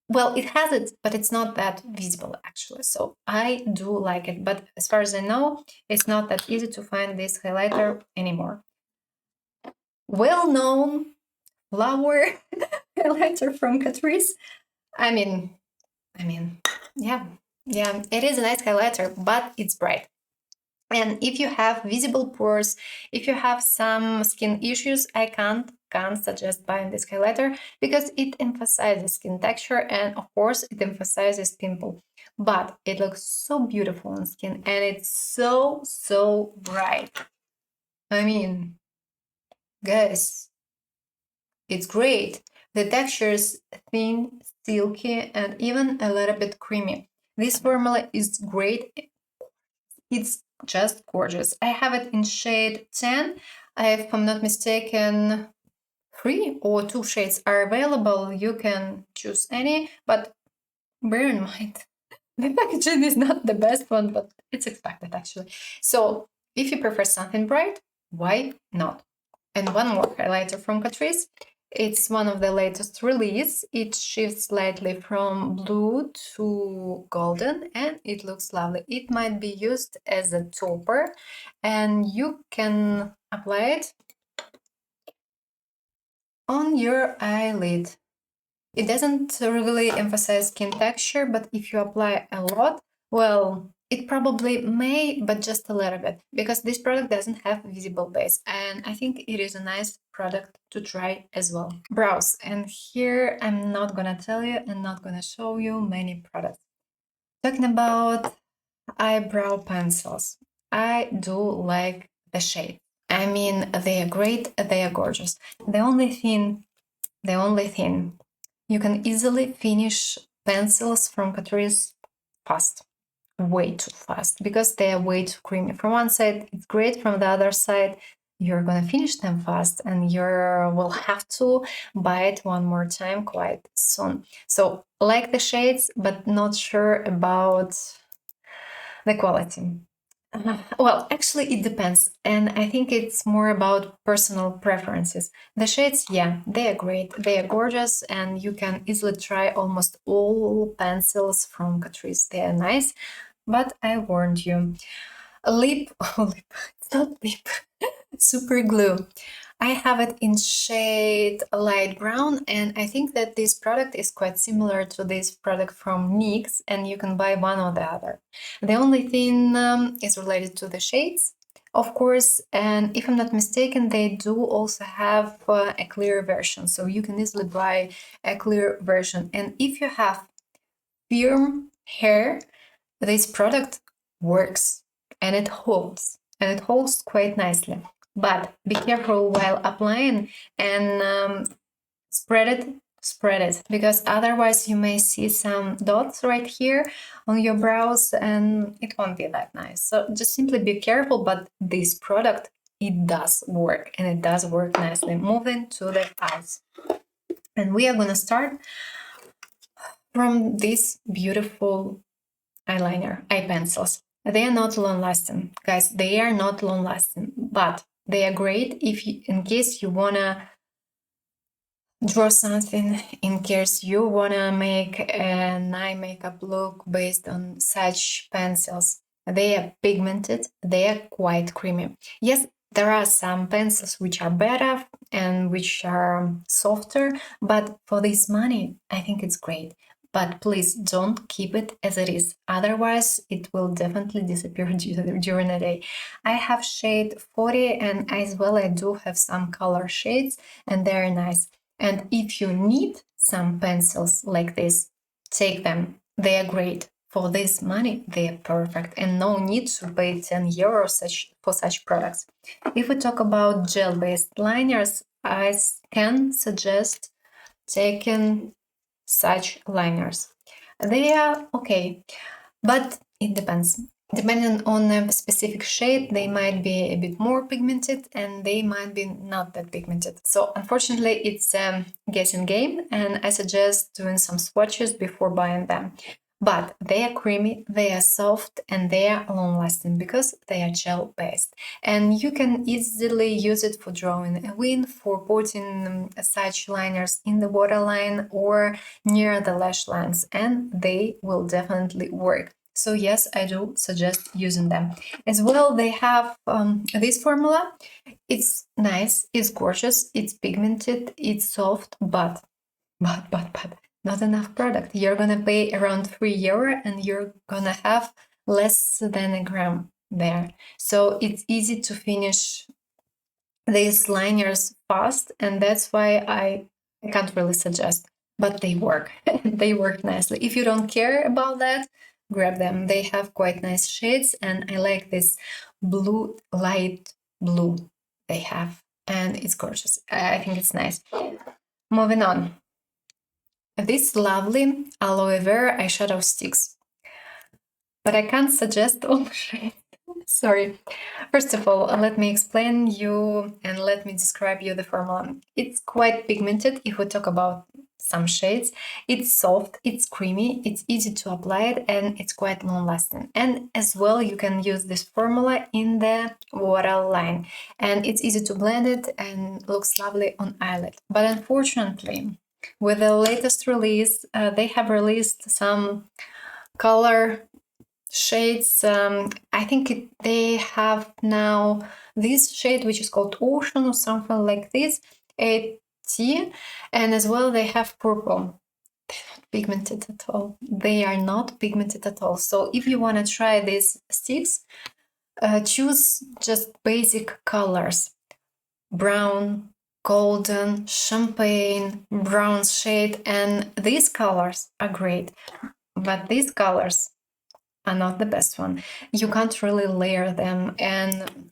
Well, it has it, but it's not that visible actually. So I do like it, but as far as I know, it's not that easy to find this highlighter anymore. Well-known flower highlighter from CATRICE. I mean, yeah, it is a nice highlighter, but it's bright. And if you have visible pores, if you have some skin issues, I can't suggest buying this highlighter because it emphasizes skin texture and of course it emphasizes pimple. But it looks so beautiful on skin and it's so bright. I mean, guys, it's great. The texture is thin, silky, and even a little bit creamy. This formula is great. It's just gorgeous. I have it in shade 10. If I'm not mistaken, 3 or 2 shades are available. You can choose any, but bear in mind, the packaging is not the best one, but it's expected actually. So if you prefer something bright, why not? And one more highlighter from CATRICE. It's one of the latest release. It shifts slightly from blue to golden and it looks lovely. It might be used as a topper and you can apply it on your eyelid. It doesn't really emphasize skin texture, but if you apply a lot, well, it probably may, but just a little bit, because this product doesn't have visible base, and I think it is a nice product to try as well. Brows, and here I'm not gonna tell you and not gonna show you many products. Talking about eyebrow pencils, I do like the shade. I mean, they are great, they are gorgeous. The only thing, you can easily finish pencils from CATRICE fast, way too fast, because they are way too creamy. From one side, it's great. From the other side, you're gonna finish them fast and you will have to buy it one more time quite soon. So like the shades, but not sure about the quality. Well, actually, it depends. And I think it's more about personal preferences. The shades, yeah, they are great. They are gorgeous. And you can easily try almost all pencils from CATRICE. They are nice. But I warned you. Lip, it's not lip, super glue. I have it in shade light brown, and I think that this product is quite similar to this product from NYX, and you can buy one or the other. The only thing is related to the shades, of course, and if I'm not mistaken, they do also have a clear version, so you can easily buy a clear version. And if you have firm hair, this product works and it holds quite nicely. But be careful while applying and spread it, because otherwise you may see some dots right here on your brows and it won't be that nice. So just simply be careful, but this product, it does work and it does work nicely. Moving to the eyes, and we are gonna start from this beautiful eyeliner, eye pencils. They are not long-lasting, guys. They are not long-lasting, but they are great if you, in case you wanna draw something, in case you wanna make an eye makeup look based on such pencils. They are pigmented, they are quite creamy. Yes, there are some pencils which are better and which are softer, but for this money, I think it's great. but please don't keep it as it is. Otherwise, it will definitely disappear during the day. I have shade 40 and as well I do have some color shades and they're nice. And if you need some pencils like this, take them. They are great. For this money, they are perfect and no need to pay 10 euros for such products. If we talk about gel-based liners, I can suggest taking such liners. They are okay, but it depends. Depending on a specific shade, they might be a bit more pigmented and they might be not that pigmented. So unfortunately, it's a guessing game and I suggest doing some swatches before buying them. But they are creamy, they are soft, and they are long-lasting because they are gel-based. And you can easily use it for drawing a wing, for putting such liners in the waterline or near the lash lines, and they will definitely work. So yes, I do suggest using them. As well, they have this formula. It's nice, it's gorgeous, it's pigmented, it's soft, but not enough product. You're gonna pay around €3 and you're gonna have less than a gram there. So it's easy to finish these liners fast, and that's why I can't really suggest, but they work. They work nicely. If you don't care about that, grab them. They have quite nice shades, and I like this blue, light blue they have, and it's gorgeous. I think it's nice. Moving on. This lovely aloe vera eyeshadow sticks, but I can't suggest all shades. Sorry. First of all, let me explain you and let me describe you the formula. It's quite pigmented if we talk about some shades. It's soft, it's creamy, it's easy to apply it, and it's quite long-lasting. And as well, you can use this formula in the waterline. And it's easy to blend it and looks lovely on eyelid. But unfortunately, with the latest release, they have released some color shades. I think they have now this shade which is called Ocean or something like this, a tea, and as well they have purple. They're not pigmented at all. They are not pigmented at all. So if you want to try these sticks, choose just basic colors: brown, golden, champagne, brown shade, and these colors are great, but these colors are not the best one. You can't really layer them, and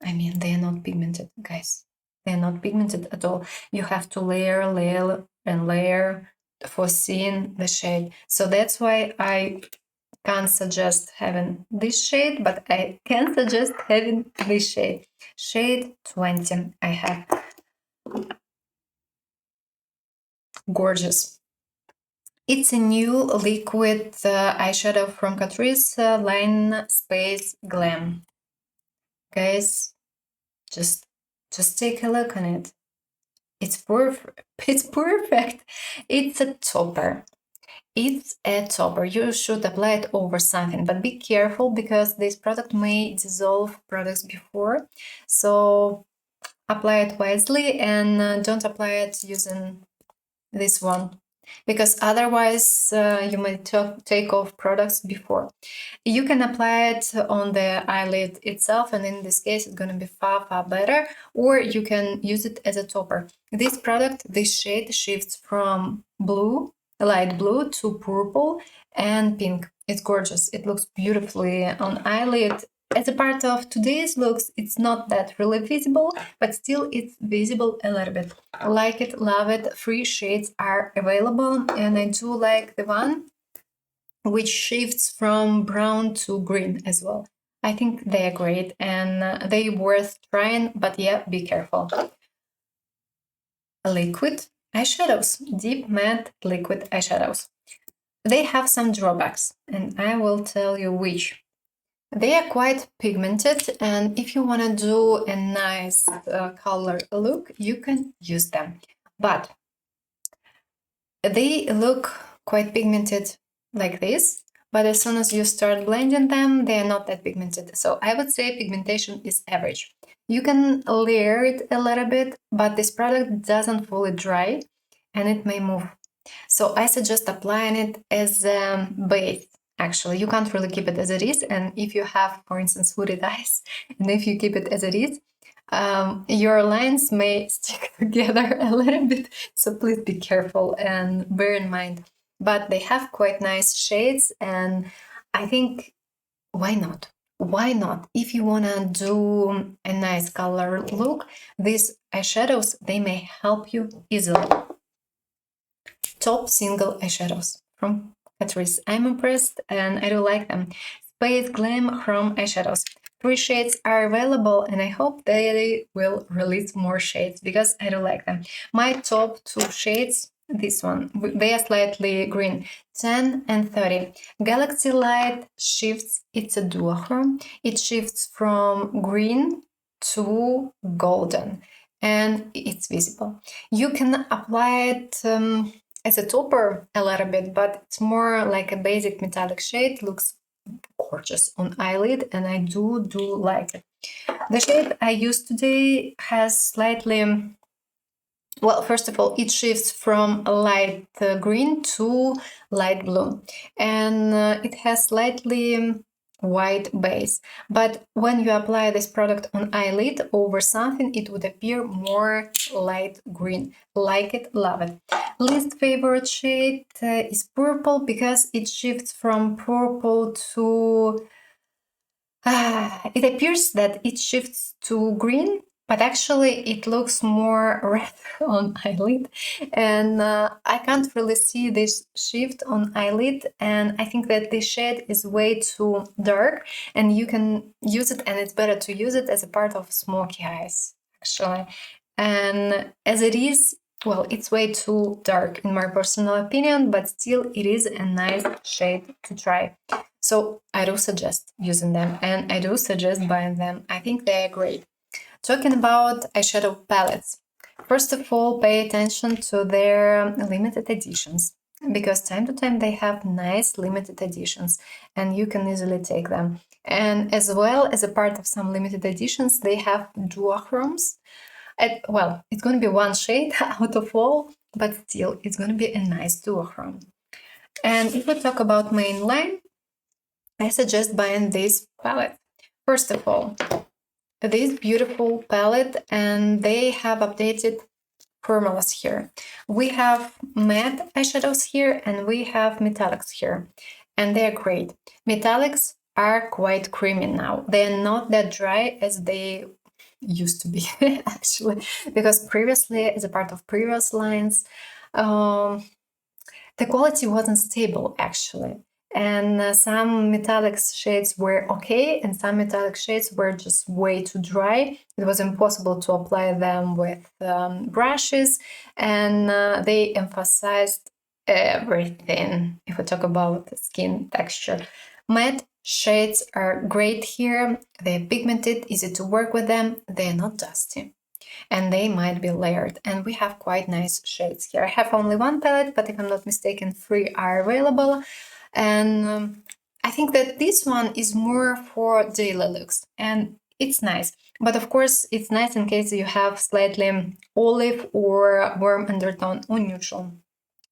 I mean, they are not pigmented, guys. They're not pigmented at all. You have to layer, layer, and layer for seeing the shade. So that's why I can't suggest having this shade, but I can suggest having this shade. Shade 20 I have. Gorgeous. It's a new liquid eyeshadow from CATRICE Line Space Glam. Guys, just take a look on it. It's perfect. It's perfect. It's a topper. It's a topper. You should apply it over something, but be careful because this product may dissolve products before. So apply it wisely and don't apply it using this one, because otherwise you might take off products before. You can apply it on the eyelid itself, and in this case it's going to be far better, or you can use it as a topper. This product, this shade, shifts from blue, light blue, to purple and pink. It's gorgeous. It looks beautifully on eyelid. As a part of today's looks, it's not that really visible, but still it's visible a little bit. Like it, love it. 3 shades are available, and I do like the one which shifts from brown to green as well. I think they are great and they worth trying, but yeah, be careful. Liquid eyeshadows, deep matte liquid eyeshadows. They have some drawbacks, and I will tell you which. They are quite pigmented, and if you want to do a nice color look, you can use them. But they look quite pigmented like this, but as soon as you start blending them, they are not that pigmented. So I would say pigmentation is average. You can layer it a little bit, but this product doesn't fully dry, and it may move So I suggest applying it as a base. Actually, you can't really keep it as it is. And if you have, for instance, hooded eyes, and if you keep it as it is, your lines may stick together a little bit. So please be careful and bear in mind. But they have quite nice shades, and I think, why not? Why not? If you want to do a nice color look, these eyeshadows, they may help you easily. Top single eyeshadows from CATRICE. I'm impressed and I do like them. Space Glam Chrome eyeshadows. 3 shades are available and I hope they will release more shades because I do like them. My top 2 shades, this one, they are slightly green, 10 and 30. Galaxy Light shifts, it's a duochrome. It shifts from green to golden and it's visible. You can apply it as a topper a little bit, but it's more like a basic metallic shade. Looks gorgeous on eyelid and I do like it. The shade I used today has slightly, well, first of all, it shifts from light green to light blue and it has slightly white base, but when you apply this product on eyelid over something, it would appear more light green. Like it, love it. Least favorite shade is purple because it shifts from purple to it appears that it shifts to green, but actually it looks more red on eyelid, and I can't really see this shift on eyelid, and I think that this shade is way too dark and you can use it, and it's better to use it as a part of smoky eyes actually. And as it is, well, it's way too dark in my personal opinion, but still it is a nice shade to try. So I do suggest using them and I do suggest buying them. I think they are great. Talking about eyeshadow palettes. First of all, pay attention to their limited editions because time to time they have nice limited editions and you can easily take them. And as well as a part of some limited editions, they have duochromes. Well, it's going to be one shade out of all, but still it's going to be a nice duochrome. And if we talk about mainline, I suggest buying this palette. First of all, this beautiful palette, and they have updated formulas here. We have matte eyeshadows here and we have metallics here, and they're great. Metallics are quite creamy now. They're not that dry as they used to be actually, because previously, as a part of previous lines, the quality wasn't stable actually, and some metallic shades were okay and some metallic shades were just way too dry. It was impossible to apply them with brushes, and they emphasized everything if we talk about the skin texture. Matte shades are great here. They're pigmented, easy to work with them, they're not dusty, and they might be layered, and we have quite nice shades here. I have only one palette, but if I'm not mistaken, 3 are available, and I think that this one is more for daily looks and it's nice, but of course it's nice in case you have slightly olive or warm undertone or neutral.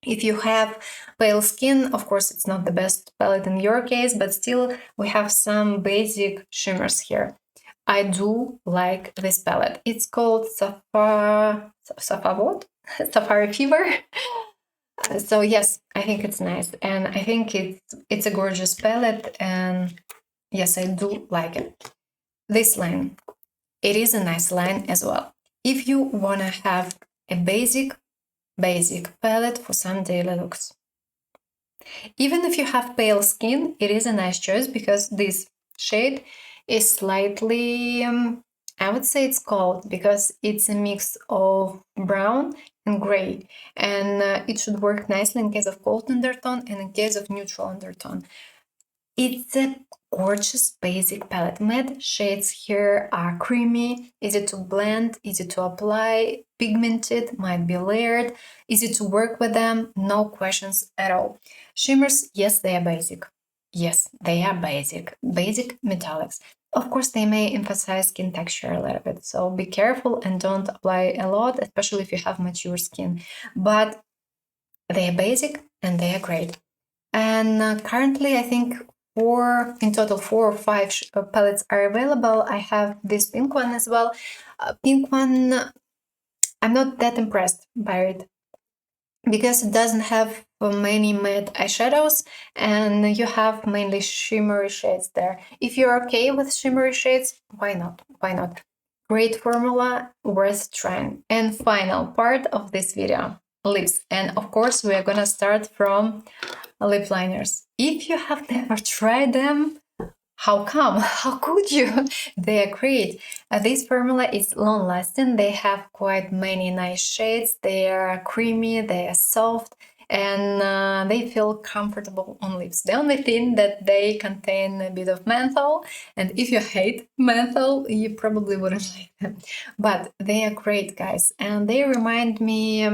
If you have pale skin, of course it's not the best palette in your case, but still we have some basic shimmers here. I do like this palette. It's called Safari Fever. So yes, I think it's nice, and I think it's a gorgeous palette, and yes, I do like it. This line, it is a nice line as well. If you wanna have a basic palette for some daily looks. Even if you have pale skin, it is a nice choice because this shade is slightly, I would say it's gold because it's a mix of brown and gray, and it should work nicely in case of gold undertone and in case of neutral undertone. It's a gorgeous basic palette. Matte shades here are creamy, easy to blend, easy to apply, pigmented, might be layered, easy to work with them, no questions at all. Shimmers, yes, they are basic. Yes, they are basic. Basic metallics. Of course, they may emphasize skin texture a little bit, so be careful and don't apply a lot, especially if you have mature skin. But They are basic and they are great. And currently, I think in total 4 or 5 palettes are available. I have this pink one as well. Pink one, I'm not that impressed by it because it doesn't have many matte eyeshadows and you have mainly shimmery shades there. If you're okay with shimmery shades, why not? Why not? Great formula, worth trying. And final part of this video, lips. And of course, we're gonna start from lip liners. If you have never tried them, how come? How could you? They are great. This formula is long lasting. They have quite many nice shades. They are creamy, they are soft, and they feel comfortable on lips. The only thing that they contain a bit of menthol, and if you hate menthol, you probably wouldn't like them. But they are great, guys, and they remind me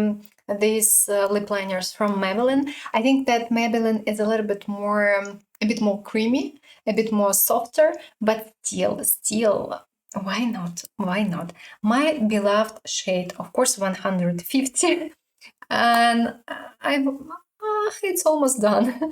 these lip liners from Maybelline. I think that Maybelline is a little bit more, a bit more creamy, a bit more softer, but still, why not? Why not? My beloved shade, of course, 150, and it's almost done.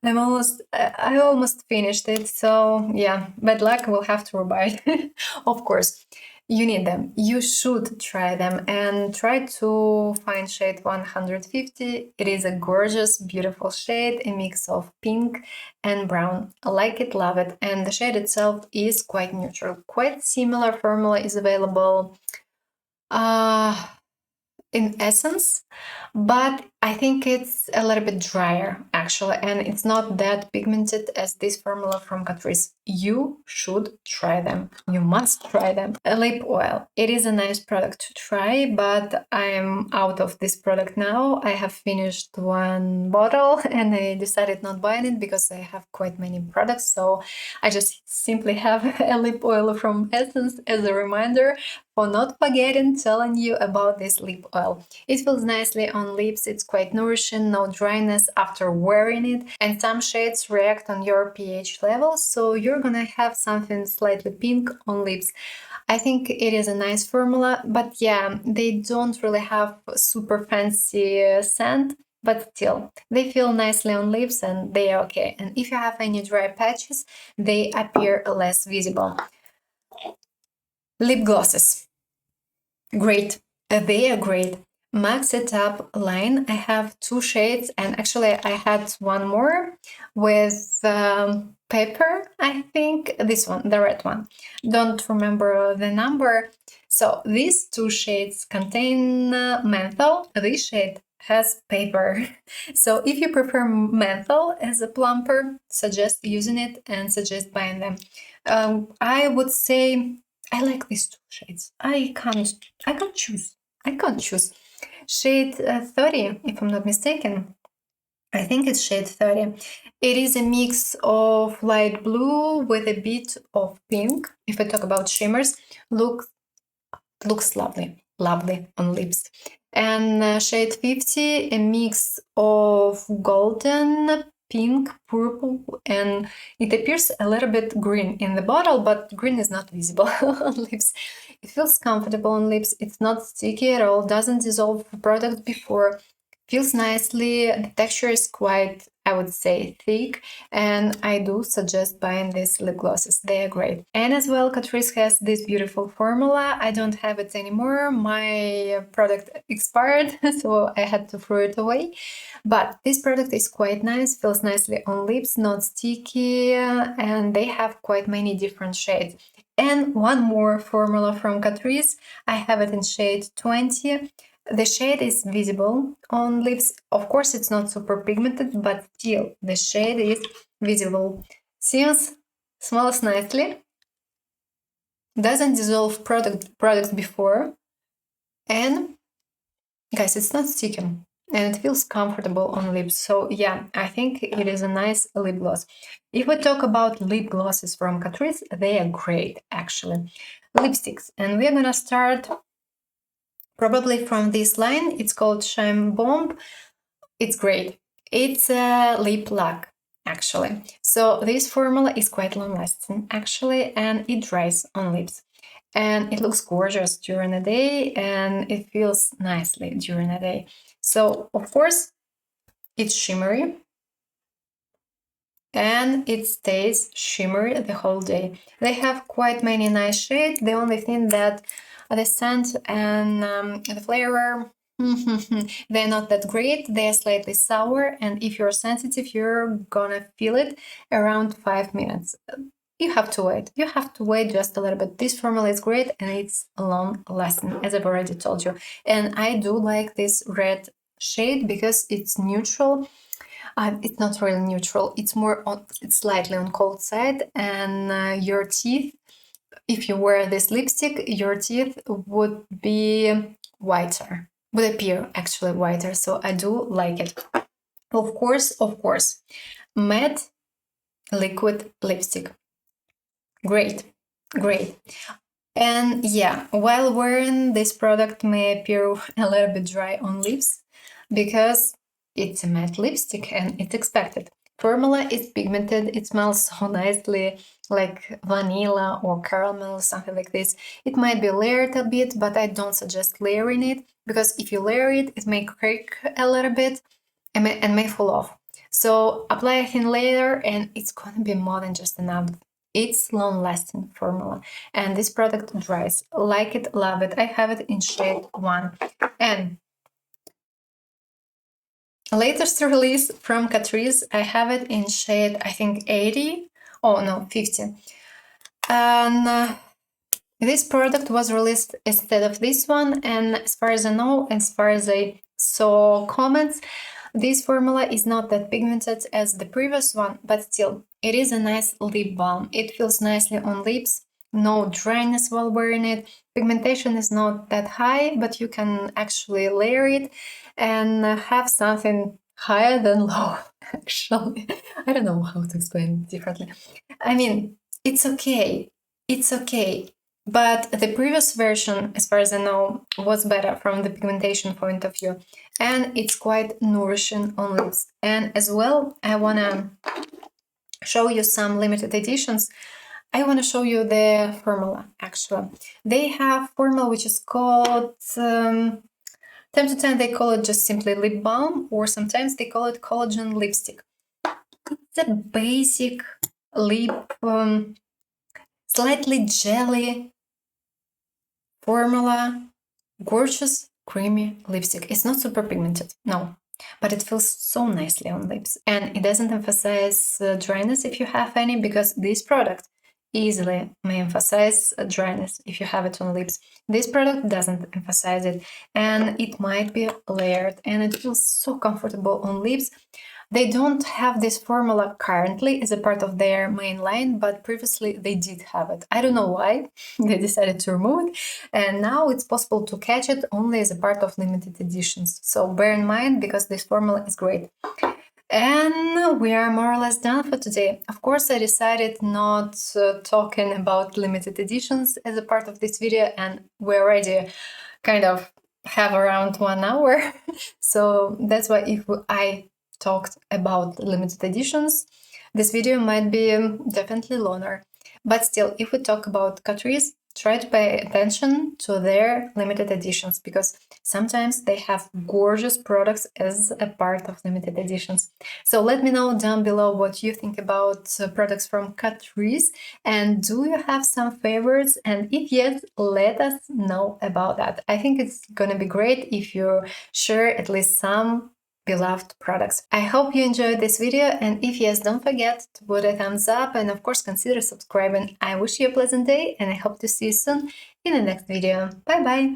I almost finished it, so yeah, bad luck, we'll have to rebuy it. Of course, you need them. You should try them and try to find shade 150. It is a gorgeous, beautiful shade, a mix of pink and brown. I like it, love it. And the shade itself is quite neutral. Quite similar formula is available in Essence, but I think it's a little bit drier actually, and it's not that pigmented as this formula from Catrice. You should try them. You must try them. A lip oil. It is a nice product to try, but I'm out of this product now. I have finished one bottle and I decided not buying it because I have quite many products, so I just simply have a lip oil from Essence as a reminder for not forgetting telling you about this lip oil. It feels nicely on lips, it's quite nourishing, no dryness after wearing it, and some shades react on your pH level, so you're gonna have something slightly pink on lips. I think it is a nice formula, but yeah, they don't really have super fancy scent, but still, they feel nicely on lips and they are okay. And if you have any dry patches, they appear less visible. Lip glosses. Great. They are great. Max It Up line. I have 2 shades, and actually I had one more with pepper, I think. This one, the red one. Don't remember the number. So these 2 shades contain menthol. This shade has paper. So if you prefer menthol as a plumper, suggest using it and suggest buying them. I would say I like these 2 shades. I can't choose. I can't choose. Shade 30, if I'm not mistaken. I think it's shade 30. It is a mix of light blue with a bit of pink. If I talk about shimmers, looks lovely, lovely on lips. And shade 50, a mix of golden, pink, purple, and it appears a little bit green in the bottle, but green is not visible on lips. It feels comfortable on lips, it's not sticky at all, doesn't dissolve the product before, feels nicely, the texture is quite, I would say, thick, and I do suggest buying these lip glosses. They are great. And as well, Catrice has this beautiful formula. I don't have it anymore. My product expired, so I had to throw it away. But this product is quite nice, feels nicely on lips, not sticky, and they have quite many different shades. And one more formula from Catrice. I have it in shade 20. The shade is visible on lips. Of course, it's not super pigmented, but still, the shade is visible. Seems, smells nicely, doesn't dissolve product before, and guys, it's not sticky, and it feels comfortable on lips. So yeah, I think it is a nice lip gloss. If we talk about lip glosses from Catrice, they are great, actually. Lipsticks, and we're gonna start probably from this line. It's called Shine Bomb. It's great. It's a lip lac, actually. So this formula is quite long lasting, actually, and it dries on lips. And it looks gorgeous during the day, and it feels nicely during the day. So, of course, It's shimmery and it stays shimmery the whole day. They have quite many nice shades. The only thing that the scent and the flavor, they're not that great. They're slightly sour, and if you're sensitive, you're gonna feel it around 5 minutes. You have to wait. You have to wait just a little bit. This formula is great and it's long lasting, as I've already told you. And I do like this red shade because it's neutral. It's not really neutral. It's more on, it's slightly on cold side, and your teeth, if you wear this lipstick, your teeth would be whiter, would appear actually whiter. So I do like it. Of course, matte liquid lipstick. Great, great. And yeah, while wearing this product may appear a little bit dry on lips because it's a matte lipstick and it's expected. Formula is pigmented, it smells so nicely like vanilla or caramel, something like this. It might be layered a bit, but I don't suggest layering it because if you layer it, it may crack a little bit and may fall off. So apply a thin layer and it's gonna be more than just enough. It's long-lasting formula, and this product dries. Like it, love it. I have it in shade 1. And latest release from CATRICE, I have it in shade, I think 80. Oh no, 50. And this product was released instead of this one, and as far as I know, as far as I saw comments, this formula is not that pigmented as the previous one, but still, it is a nice lip balm. It feels nicely on lips, no dryness while wearing it. Pigmentation is not that high, but you can actually layer it and have something higher than low, actually. I don't know how to explain it differently. I mean, it's okay. It's okay. But the previous version, as far as I know, was better from the pigmentation point of view. And it's quite nourishing on lips. And as well, I want to show you some limited editions. I want to show you the formula, actually. They have formula which is called, time to time they call it just simply lip balm, or sometimes they call it collagen lipstick. It's a basic lip, slightly jelly formula, gorgeous, creamy lipstick. It's not super pigmented, no, but it feels so nicely on lips. And it doesn't emphasize dryness if you have any, because this product easily may emphasize dryness if you have it on lips. This product doesn't emphasize it, and it might be layered, and it feels so comfortable on lips. They don't have this formula currently as a part of their main line, but previously they did have it. I don't know why they decided to remove it, and now it's possible to catch it only as a part of limited editions. So bear in mind, because this formula is great. And we are more or less done for today. Of course, I decided not talking about limited editions as a part of this video, and we already kind of have around 1 hour. So that's why if I talked about limited editions, this video might be definitely longer. But still, if we talk about CATRICE, try to pay attention to their limited editions, because sometimes they have gorgeous products as a part of limited editions. So let me know down below what you think about products from CATRICE, and do you have some favorites? And if yes, let us know about that. I think it's gonna be great if you share at least some beloved products. I hope you enjoyed this video, and if yes, don't forget to put a thumbs up, and of course consider subscribing. I wish you a pleasant day, and I hope to see you soon in the next video. Bye bye!